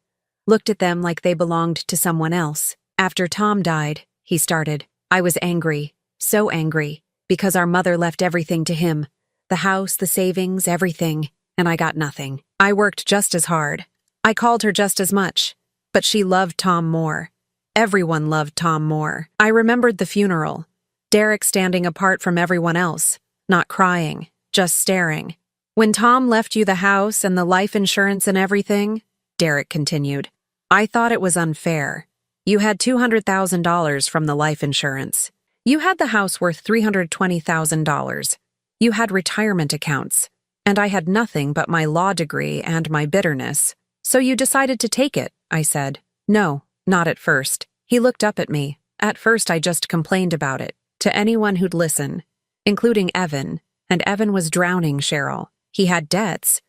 looked at them like they belonged to someone else. After Tom died, he started. I was angry, so angry, because our mother left everything to him. The house, the savings, everything, and I got nothing. I worked just as hard. I called her just as much, but she loved Tom more. Everyone loved Tom more. I remembered the funeral. Derek standing apart from everyone else, not crying, just staring. When Tom left you the house and the life insurance and everything, Derek continued, I thought it was unfair. You had $200,000 from the life insurance. You had the house worth $320,000. You had retirement accounts, and I had nothing but my law degree and my bitterness. So you decided to take it, I said. No, not at first. He looked up at me. At first I just complained about it, to anyone who'd listen, including Evan, and Evan was drowning Cheryl. He had debts.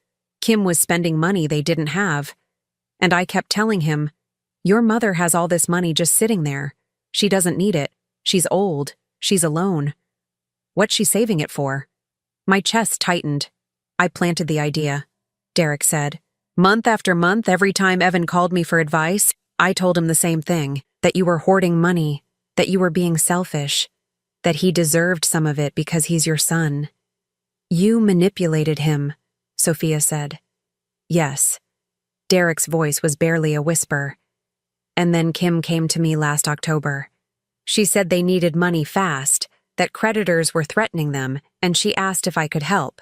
Kim was spending money they didn't have. And I kept telling him, your mother has all this money just sitting there. She doesn't need it. She's old. She's alone. What's she saving it for? My chest tightened. I planted the idea. Derek said, month after month, every time Evan called me for advice, I told him the same thing, that you were hoarding money, that you were being selfish, that he deserved some of it because he's your son. You manipulated him, Sophia said. Yes. Derek's voice was barely a whisper. And then Kim came to me last October. She said they needed money fast, that creditors were threatening them, and she asked if I could help.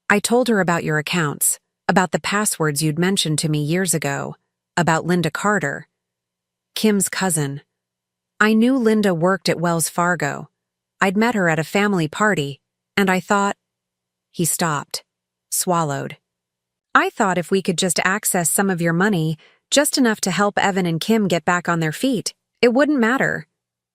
I told her about your accounts, about the passwords you'd mentioned to me years ago, about Linda Carter, Kim's cousin. I knew Linda worked at Wells Fargo. I'd met her at a family party, and I thought... He stopped, swallowed. I thought if we could just access some of your money, just enough to help Evan and Kim get back on their feet, it wouldn't matter.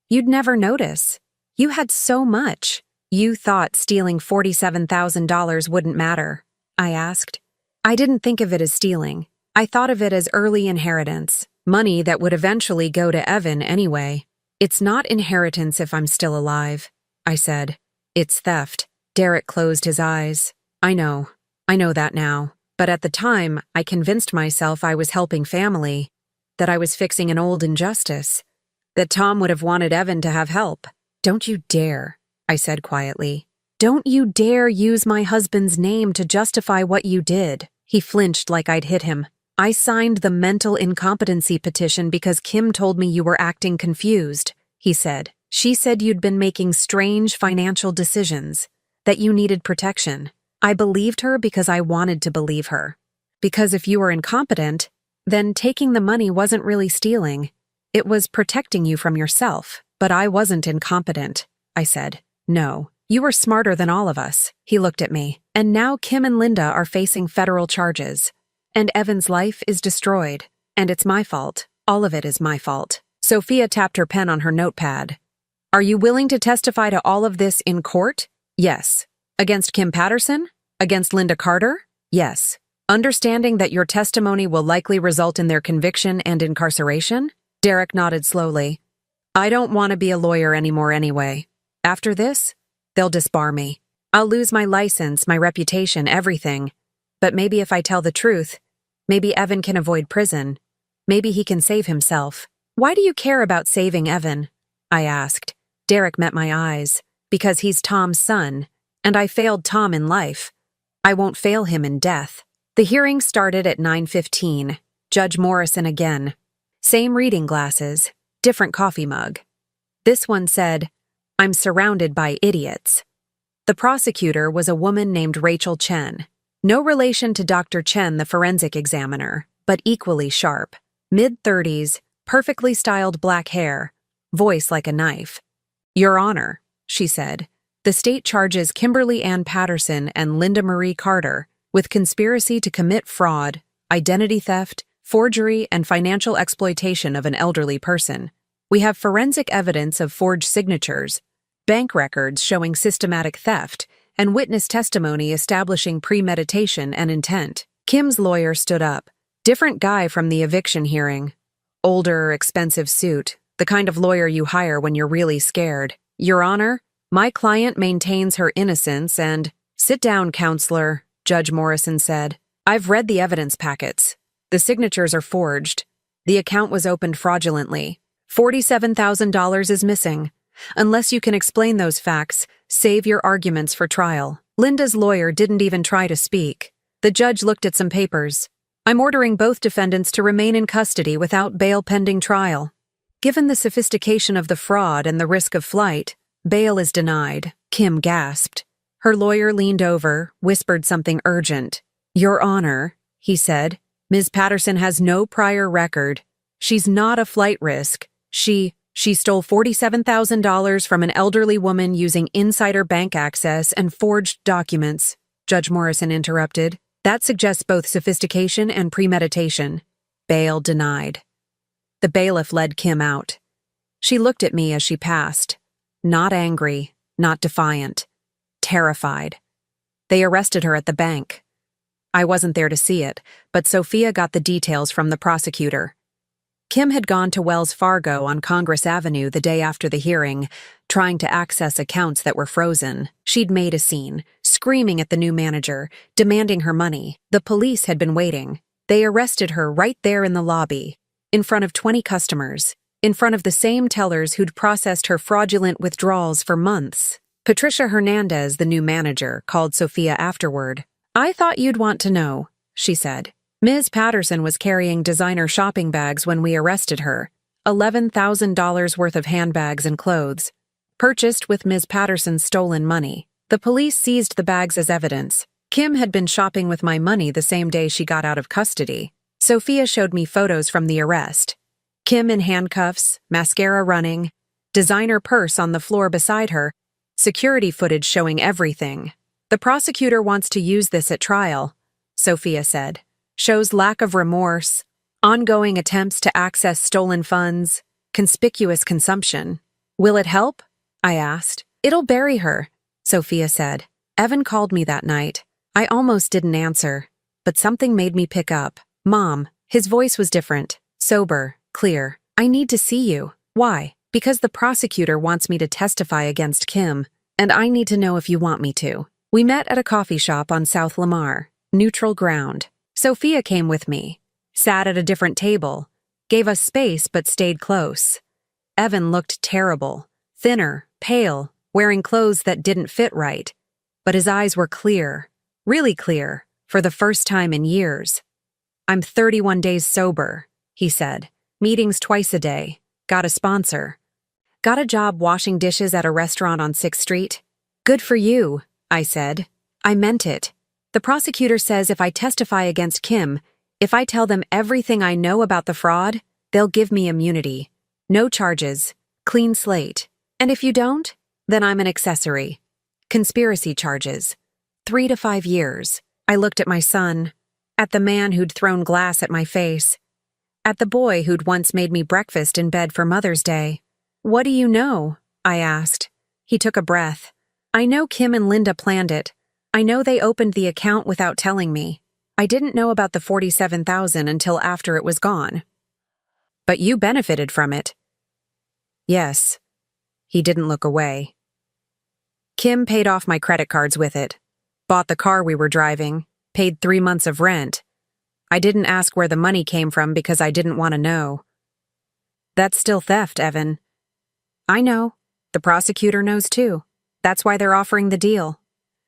You'd never notice. You had so much. You thought stealing $47,000 wouldn't matter, I asked. I didn't think of it as stealing. I thought of it as early inheritance, money that would eventually go to Evan anyway. It's not inheritance if I'm still alive, I said. It's theft. Derek closed his eyes. I know that now. But at the time, I convinced myself I was helping family, that I was fixing an old injustice. That Tom would have wanted Evan to have help. Don't you dare, I said quietly. Don't you dare use my husband's name to justify what you did. He flinched like I'd hit him. I signed the mental incompetency petition because Kim told me you were acting confused, he said. She said you'd been making strange financial decisions, that you needed protection. I believed her because I wanted to believe her. Because if you were incompetent, then taking the money wasn't really stealing. It was protecting you from yourself. But I wasn't incompetent, I said. No, you were smarter than all of us. He looked at me. And now Kim and Linda are facing federal charges. And Evan's life is destroyed. And it's my fault. All of it is my fault. Sophia tapped her pen on her notepad. Are you willing to testify to all of this in court? Yes. Against Kim Patterson? Against Linda Carter? Yes. Understanding that your testimony will likely result in their conviction and incarceration? Derek nodded slowly. I don't want to be a lawyer anymore anyway. After this, they'll disbar me. I'll lose my license, my reputation, everything. But maybe if I tell the truth, maybe Evan can avoid prison. Maybe he can save himself. Why do you care about saving Evan? I asked. Derek met my eyes. Because he's Tom's son, and I failed Tom in life. I won't fail him in death. The hearing started at 9:15. Judge Morrison again. Same reading glasses, different coffee mug. This one said, I'm surrounded by idiots. The prosecutor was a woman named Rachel Chen. No relation to Dr. Chen, the forensic examiner, but equally sharp. Mid-30s, perfectly styled black hair, voice like a knife. Your Honor, she said, the state charges Kimberly Ann Patterson and Linda Marie Carter with conspiracy to commit fraud, identity theft, forgery, and financial exploitation of an elderly person. We have forensic evidence of forged signatures, bank records showing systematic theft, and witness testimony establishing premeditation and intent. Kim's lawyer stood up. Different guy from the eviction hearing. Older, expensive suit, the kind of lawyer you hire when you're really scared. Your Honor, my client maintains her innocence and— Sit down, counselor, Judge Morrison said. I've read the evidence packets. The signatures are forged. The account was opened fraudulently. $47,000 is missing. Unless you can explain those facts, save your arguments for trial. Linda's lawyer didn't even try to speak. The judge looked at some papers. I'm ordering both defendants to remain in custody without bail pending trial. Given the sophistication of the fraud and the risk of flight, bail is denied. Kim gasped. Her lawyer leaned over, whispered something urgent. Your Honor, he said, Ms. Patterson has no prior record. She's not a flight risk. She stole $47,000 from an elderly woman using insider bank access and forged documents, Judge Morrison interrupted. That suggests both sophistication and premeditation. Bail denied. The bailiff led Kim out. She looked at me as she passed. Not angry, not defiant. Terrified. They arrested her at the bank. I wasn't there to see it, but Sophia got the details from the prosecutor. Kim had gone to Wells Fargo on Congress Avenue the day after the hearing, trying to access accounts that were frozen. She'd made a scene, screaming at the new manager, demanding her money. The police had been waiting. They arrested her right there in the lobby, in front of 20 customers, in front of the same tellers who'd processed her fraudulent withdrawals for months. Patricia Hernandez, the new manager, called Sophia afterward. I thought you'd want to know, she said. Ms. Patterson was carrying designer shopping bags when we arrested her, $11,000 worth of handbags and clothes, purchased with Ms. Patterson's stolen money. The police seized the bags as evidence. Kim had been shopping with my money the same day she got out of custody. Sophia showed me photos from the arrest. Kim in handcuffs, mascara running, designer purse on the floor beside her, security footage showing everything. The prosecutor wants to use this at trial, Sophia said. Shows lack of remorse, ongoing attempts to access stolen funds, conspicuous consumption. Will it help? I asked. It'll bury her, Sophia said. Evan called me that night. I almost didn't answer, but something made me pick up. Mom. His voice was different, sober, clear. I need to see you. Why? Because the prosecutor wants me to testify against Kim, and I need to know if you want me to. We met at a coffee shop on South Lamar, neutral ground. Sophia came with me, sat at a different table, gave us space but stayed close. Evan looked terrible, thinner, pale, wearing clothes that didn't fit right. But his eyes were clear, really clear, for the first time in years. "I'm 31 days sober," he said. "Meetings twice a day. Got a sponsor. Got a job washing dishes at a restaurant on 6th Street. Good for you," I said. I meant it. The prosecutor says if I testify against Kim, if I tell them everything I know about the fraud, they'll give me immunity. No charges. Clean slate. And if you don't, then I'm an accessory. Conspiracy charges. 3 to 5 years. I looked at my son, at the man who'd thrown glass at my face, at the boy who'd once made me breakfast in bed for Mother's Day. "What do you know?" I asked. He took a breath. "I know Kim and Linda planned it. I know they opened the account without telling me. I didn't know about the $47,000 until after it was gone." "But you benefited from it." "Yes." He didn't look away. "Kim paid off my credit cards with it. Bought the car we were driving. Paid 3 months of rent. I didn't ask where the money came from because I didn't want to know." "That's still theft, Evan." "I know. The prosecutor knows too. That's why they're offering the deal.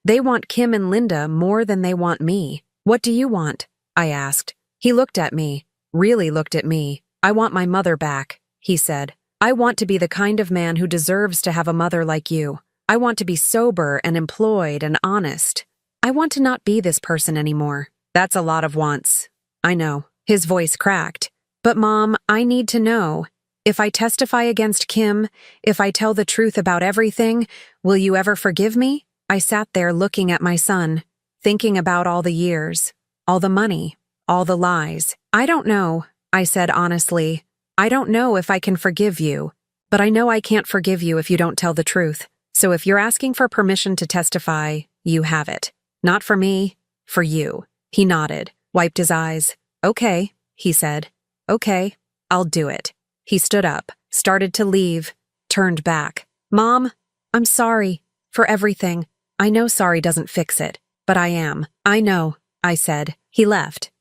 They want Kim and Linda more than they want me." "What do you want?" I asked. He looked at me, really looked at me. "I want my mother back," he said. "I want to be the kind of man who deserves to have a mother like you. I want to be sober and employed and honest. I want to not be this person anymore." "That's a lot of wants." "I know." His voice cracked. "But Mom, I need to know. If I testify against Kim, if I tell the truth about everything, will you ever forgive me?" I sat there looking at my son, thinking about all the years, all the money, all the lies. "I don't know," I said honestly. "I don't know if I can forgive you, but I know I can't forgive you if you don't tell the truth. So if you're asking for permission to testify, you have it. Not for me, for you." He nodded, wiped his eyes. "Okay," he said. "Okay, I'll do it." He stood up, started to leave, turned back. "Mom, I'm sorry for everything. I know sorry doesn't fix it, but I am." "I know," I said. He left.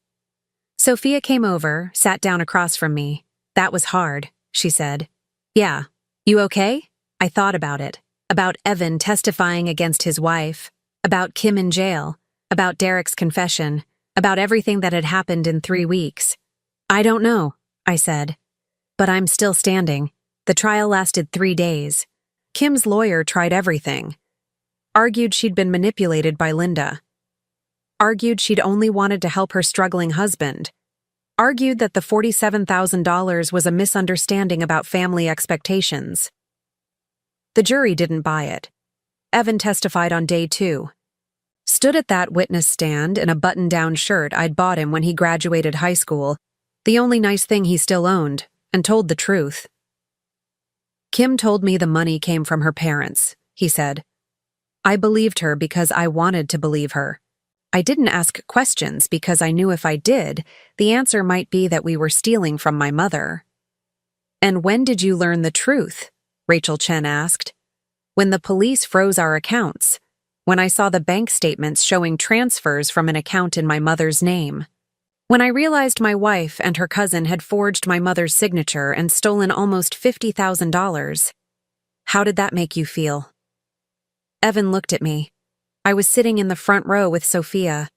Sophia came over, sat down across from me. "That was hard," she said. "Yeah. You okay?" I thought about it. About Evan testifying against his wife. About Kim in jail. About Derek's confession. About everything that had happened in 3 weeks. "I don't know," I said. "But I'm still standing. The trial lasted 3 days. Kim's lawyer tried everything. Argued she'd been manipulated by Linda. Argued she'd only wanted to help her struggling husband. Argued that the $47,000 was a misunderstanding about family expectations. The jury didn't buy it. Evan testified on day 2. Stood at that witness stand in a button-down shirt I'd bought him when he graduated high school, the only nice thing he still owned, and told the truth. "Kim told me the money came from her parents," he said. "I believed her because I wanted to believe her. I didn't ask questions because I knew if I did, the answer might be that we were stealing from my mother." "And when did you learn the truth?" Rachel Chen asked. "When the police froze our accounts. When I saw the bank statements showing transfers from an account in my mother's name. When I realized my wife and her cousin had forged my mother's signature and stolen almost $50,000. How did that make you feel?" Evan looked at me. I was sitting in the front row with Sophia.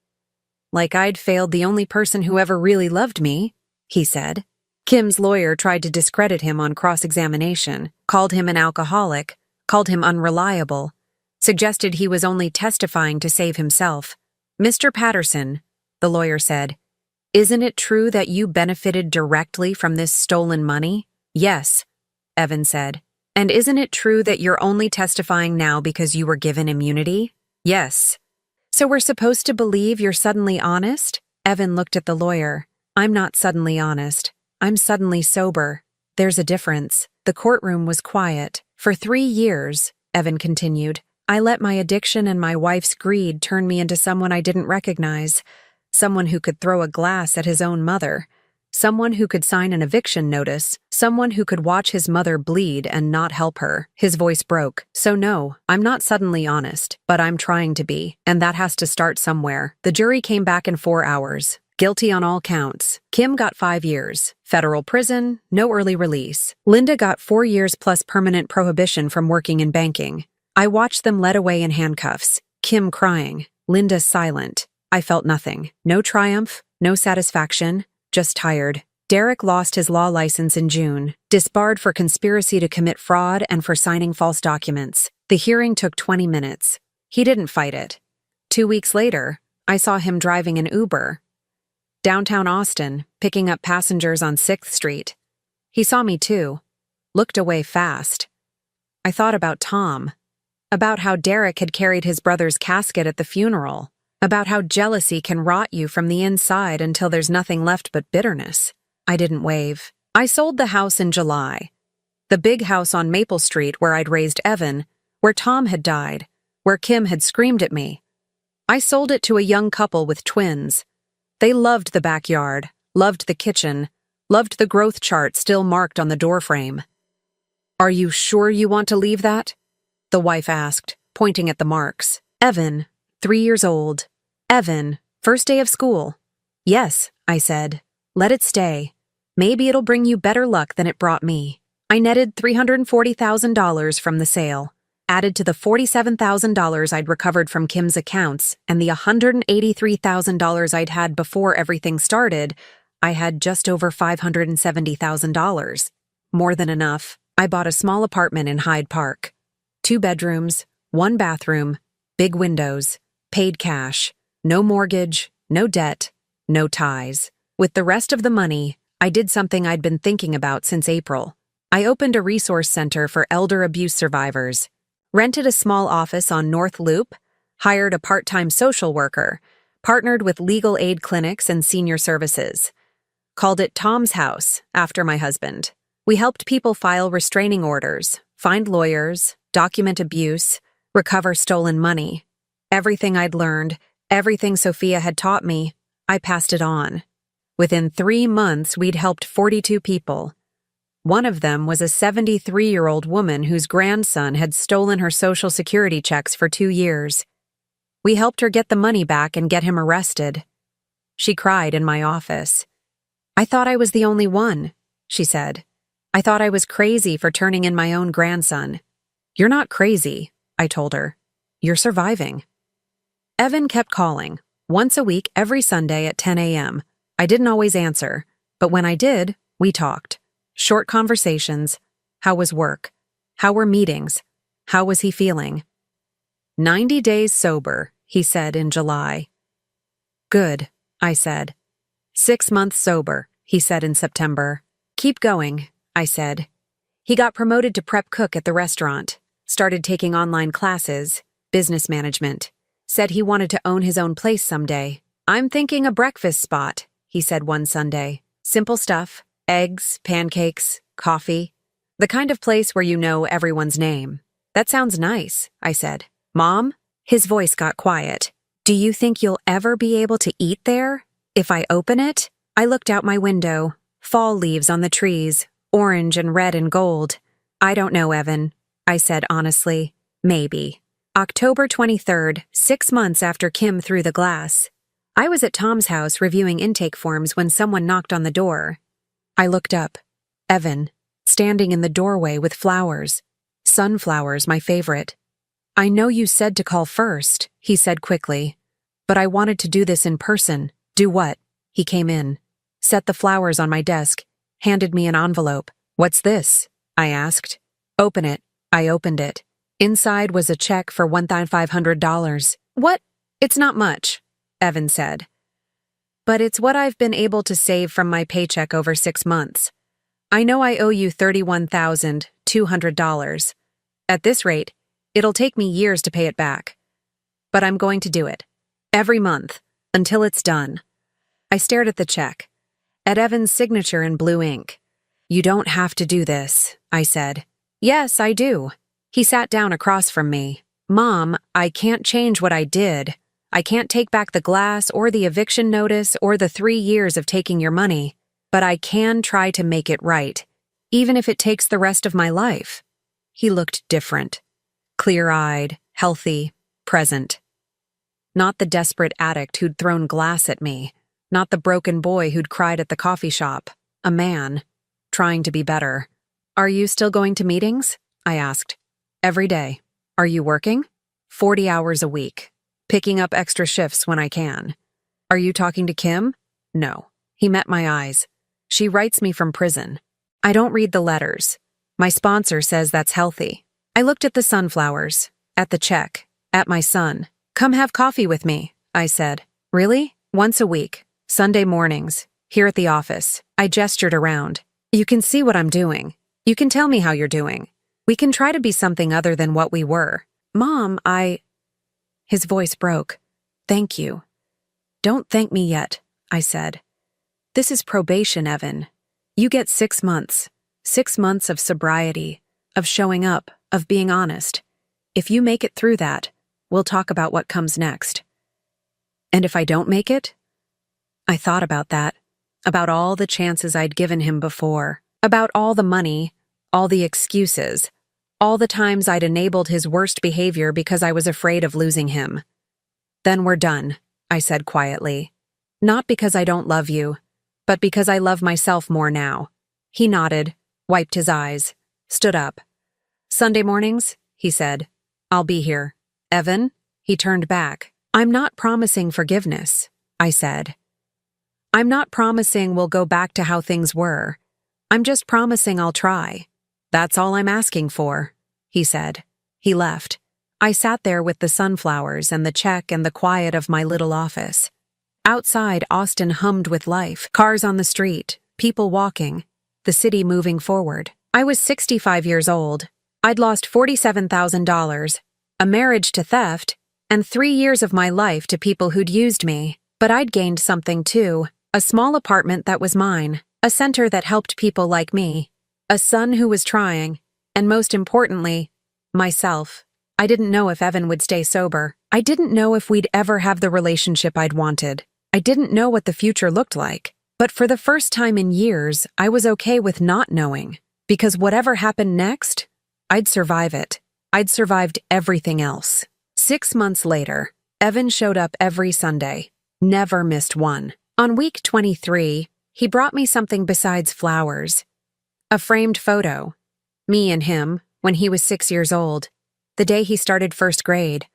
"Like I'd failed the only person who ever really loved me," he said. Kim's lawyer tried to discredit him on cross-examination, called him an alcoholic, called him unreliable, suggested he was only testifying to save himself. "Mr. Patterson," the lawyer said, "isn't it true that you benefited directly from this stolen money?" "Yes," Evan said. "And isn't it true that you're only testifying now because you were given immunity?" "Yes." "So we're supposed to believe you're suddenly honest?" Evan looked at the lawyer. "I'm not suddenly honest. I'm suddenly sober. There's a difference." The courtroom was quiet. "For 3 years," Evan continued, "I let my addiction and my wife's greed turn me into someone I didn't recognize. Someone who could throw a glass at his own mother. Someone who could sign an eviction notice. Someone who could watch his mother bleed and not help her." His voice broke. "So no, I'm not suddenly honest, but I'm trying to be, and that has to start somewhere." The jury came back in 4 hours. Guilty on all counts. Kim got 5 years. Federal prison, no early release. Linda got 4 years plus permanent prohibition from working in banking. I watched them led away in handcuffs. Kim crying. Linda silent. I felt nothing. No triumph, no satisfaction, just tired. Derek lost his law license in June, disbarred for conspiracy to commit fraud and for signing false documents. The hearing took 20 minutes. He didn't fight it. 2 weeks later, I saw him driving an Uber. Downtown Austin, picking up passengers on 6th Street. He saw me too. Looked away fast. I thought about Tom. About how Derek had carried his brother's casket at the funeral. About how jealousy can rot you from the inside until there's nothing left but bitterness. I didn't wave. I sold the house in July. The big house on Maple Street where I'd raised Evan, where Tom had died, where Kim had screamed at me. I sold it to a young couple with twins. They loved the backyard, loved the kitchen, loved the growth chart still marked on the doorframe. "Are you sure you want to leave that?" the wife asked, pointing at the marks. "Evan, 3 years old. Evan, first day of school." "Yes," I said. "Let it stay. Maybe it'll bring you better luck than it brought me." I netted $340,000 from the sale, added to the $47,000 I'd recovered from Kim's accounts and the $183,000 I'd had before everything started. I had just over $570,000. More than enough. I bought a small apartment in Hyde Park. 2 bedrooms, 1 bathroom, big windows, paid cash, no mortgage, no debt, no ties. With the rest of the money, I did something I'd been thinking about since April. I opened a resource center for elder abuse survivors, rented a small office on North Loop, hired a part-time social worker, partnered with legal aid clinics and senior services. Called it Tom's House, after my husband. We helped people file restraining orders, find lawyers, document abuse, recover stolen money. Everything I'd learned, everything Sophia had taught me, I passed it on. Within 3 months, we'd helped 42 people. One of them was a 73-year-old woman whose grandson had stolen her Social Security checks for 2 years. We helped her get the money back and get him arrested. She cried in my office. "I thought I was the only one," she said. "I thought I was crazy for turning in my own grandson." "You're not crazy," I told her. "You're surviving." Evan kept calling, once a week every Sunday at 10 a.m. I didn't always answer, but when I did, we talked. Short conversations. How was work? How were meetings? How was he feeling? 90 days sober, he said in July. "Good," I said. 6 months sober, he said in September. "Keep going," I said. He got promoted to prep cook at the restaurant, started taking online classes, business management, said he wanted to own his own place someday. "I'm thinking a breakfast spot," he said one Sunday. "Simple stuff. Eggs, pancakes, coffee. The kind of place where you know everyone's name." "That sounds nice," I said. "Mom?" His voice got quiet. "Do you think you'll ever be able to eat there? If I open it?" I looked out my window. Fall leaves on the trees, orange and red and gold. "I don't know, Evan," I said honestly. "Maybe." October 23rd, 6 months after Kim threw the glass. I was at Tom's house reviewing intake forms when someone knocked on the door. I looked up. Evan, standing in the doorway with flowers. Sunflowers, my favorite. "I know you said to call first," he said quickly. "But I wanted to do this in person." "Do what?" He came in, set the flowers on my desk, handed me an envelope. "What's this?" I asked. "Open it." I opened it. Inside was a check for $1,500. "What? It's not much," Evan said. "But it's what I've been able to save from my paycheck over 6 months. I know I owe you $31,200. At this rate, it'll take me years to pay it back. But I'm going to do it. Every month, until it's done." I stared at the check, at Evan's signature in blue ink. "You don't have to do this," I said. "Yes, I do." He sat down across from me. "Mom, I can't change what I did. I can't take back the glass or the eviction notice or the 3 years of taking your money, but I can try to make it right, even if it takes the rest of my life." He looked different. Clear-eyed, healthy, present. Not the desperate addict who'd thrown glass at me, not the broken boy who'd cried at the coffee shop. A man, trying to be better. Are you still going to meetings? I asked. Every day. Are you working? 40 hours a week. Picking up extra shifts when I can. Are you talking to Kim? No. He met my eyes. She writes me from prison. I don't read the letters. My sponsor says that's healthy. I looked at the sunflowers, at the check, at my son. Come have coffee with me, I said. Really? Once a week. Sunday mornings. Here at the office. I gestured around. You can see what I'm doing. You can tell me how you're doing. We can try to be something other than what we were. Mom, His voice broke. Thank you. Don't thank me yet, I said. This is probation, Evan. You get 6 months. 6 months of sobriety, of showing up, of being honest. If you make it through that, we'll talk about what comes next. And if I don't make it? I thought about that, about all the chances I'd given him before, about all the money, all the excuses, all the times I'd enabled his worst behavior because I was afraid of losing him. Then we're done, I said quietly. Not because I don't love you, but because I love myself more now. He nodded, wiped his eyes, stood up. Sunday mornings, he said. I'll be here. Evan? He turned back. I'm not promising forgiveness, I said. I'm not promising we'll go back to how things were. I'm just promising I'll try. That's all I'm asking for, he said. He left. I sat there with the sunflowers and the check and the quiet of my little office. Outside, Austin hummed with life. Cars on the street, people walking, the city moving forward. I was 65 years old. I'd lost $47,000, a marriage to theft, and 3 years of my life to people who'd used me. But I'd gained something too, a small apartment that was mine, a center that helped people like me, a son who was trying, and most importantly, myself. I didn't know if Evan would stay sober. I didn't know if we'd ever have the relationship I'd wanted. I didn't know what the future looked like. But for the first time in years, I was okay with not knowing. Because whatever happened next, I'd survive it. I'd survived everything else. 6 months later, Evan showed up every Sunday. Never missed one. On week 23, he brought me something besides flowers. A framed photo. Me and him, when he was 6 years old. The day he started first grade.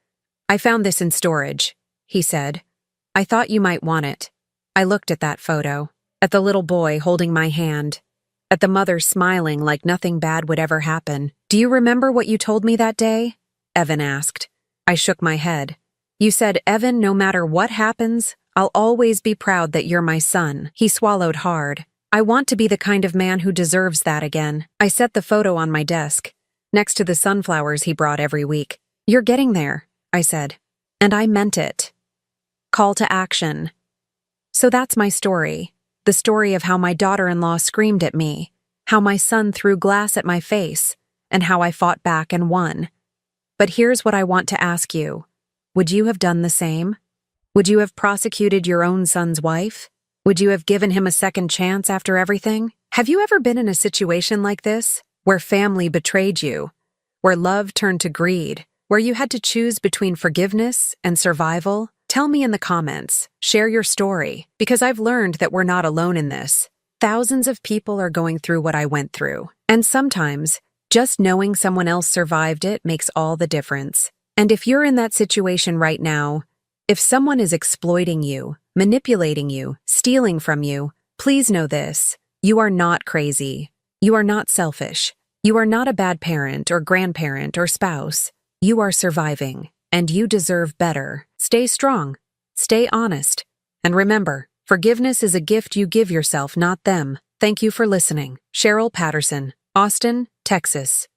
I found this in storage, he said. I thought you might want it. I looked at that photo, at the little boy holding my hand, at the mother smiling like nothing bad would ever happen. Do you remember what you told me that day? Evan asked. I shook my head. You said, Evan, no matter what happens, I'll always be proud that you're my son. He swallowed hard. I want to be the kind of man who deserves that again. I set the photo on my desk, next to the sunflowers he brought every week. You're getting there, I said. And I meant it. Call to action. So that's my story. The story of how my daughter-in-law screamed at me, how my son threw glass at my face, and how I fought back and won. But here's what I want to ask you. Would you have done the same? Would you have prosecuted your own son's wife? Would you have given him a second chance after everything? Have you ever been in a situation like this, where family betrayed you, where love turned to greed, where you had to choose between forgiveness and survival? Tell me in the comments. Share your story, because I've learned that we're not alone in this. Thousands of people are going through what I went through, and sometimes just knowing someone else survived it makes all the difference. And if you're in that situation right now, if someone is exploiting you, manipulating you, stealing from you, please know this. You are not crazy. You are not selfish. You are not a bad parent or grandparent or spouse. You are surviving, and you deserve better. Stay strong. Stay honest. And remember, forgiveness is a gift you give yourself, not them. Thank you for listening. Cheryl Patterson, Austin, Texas.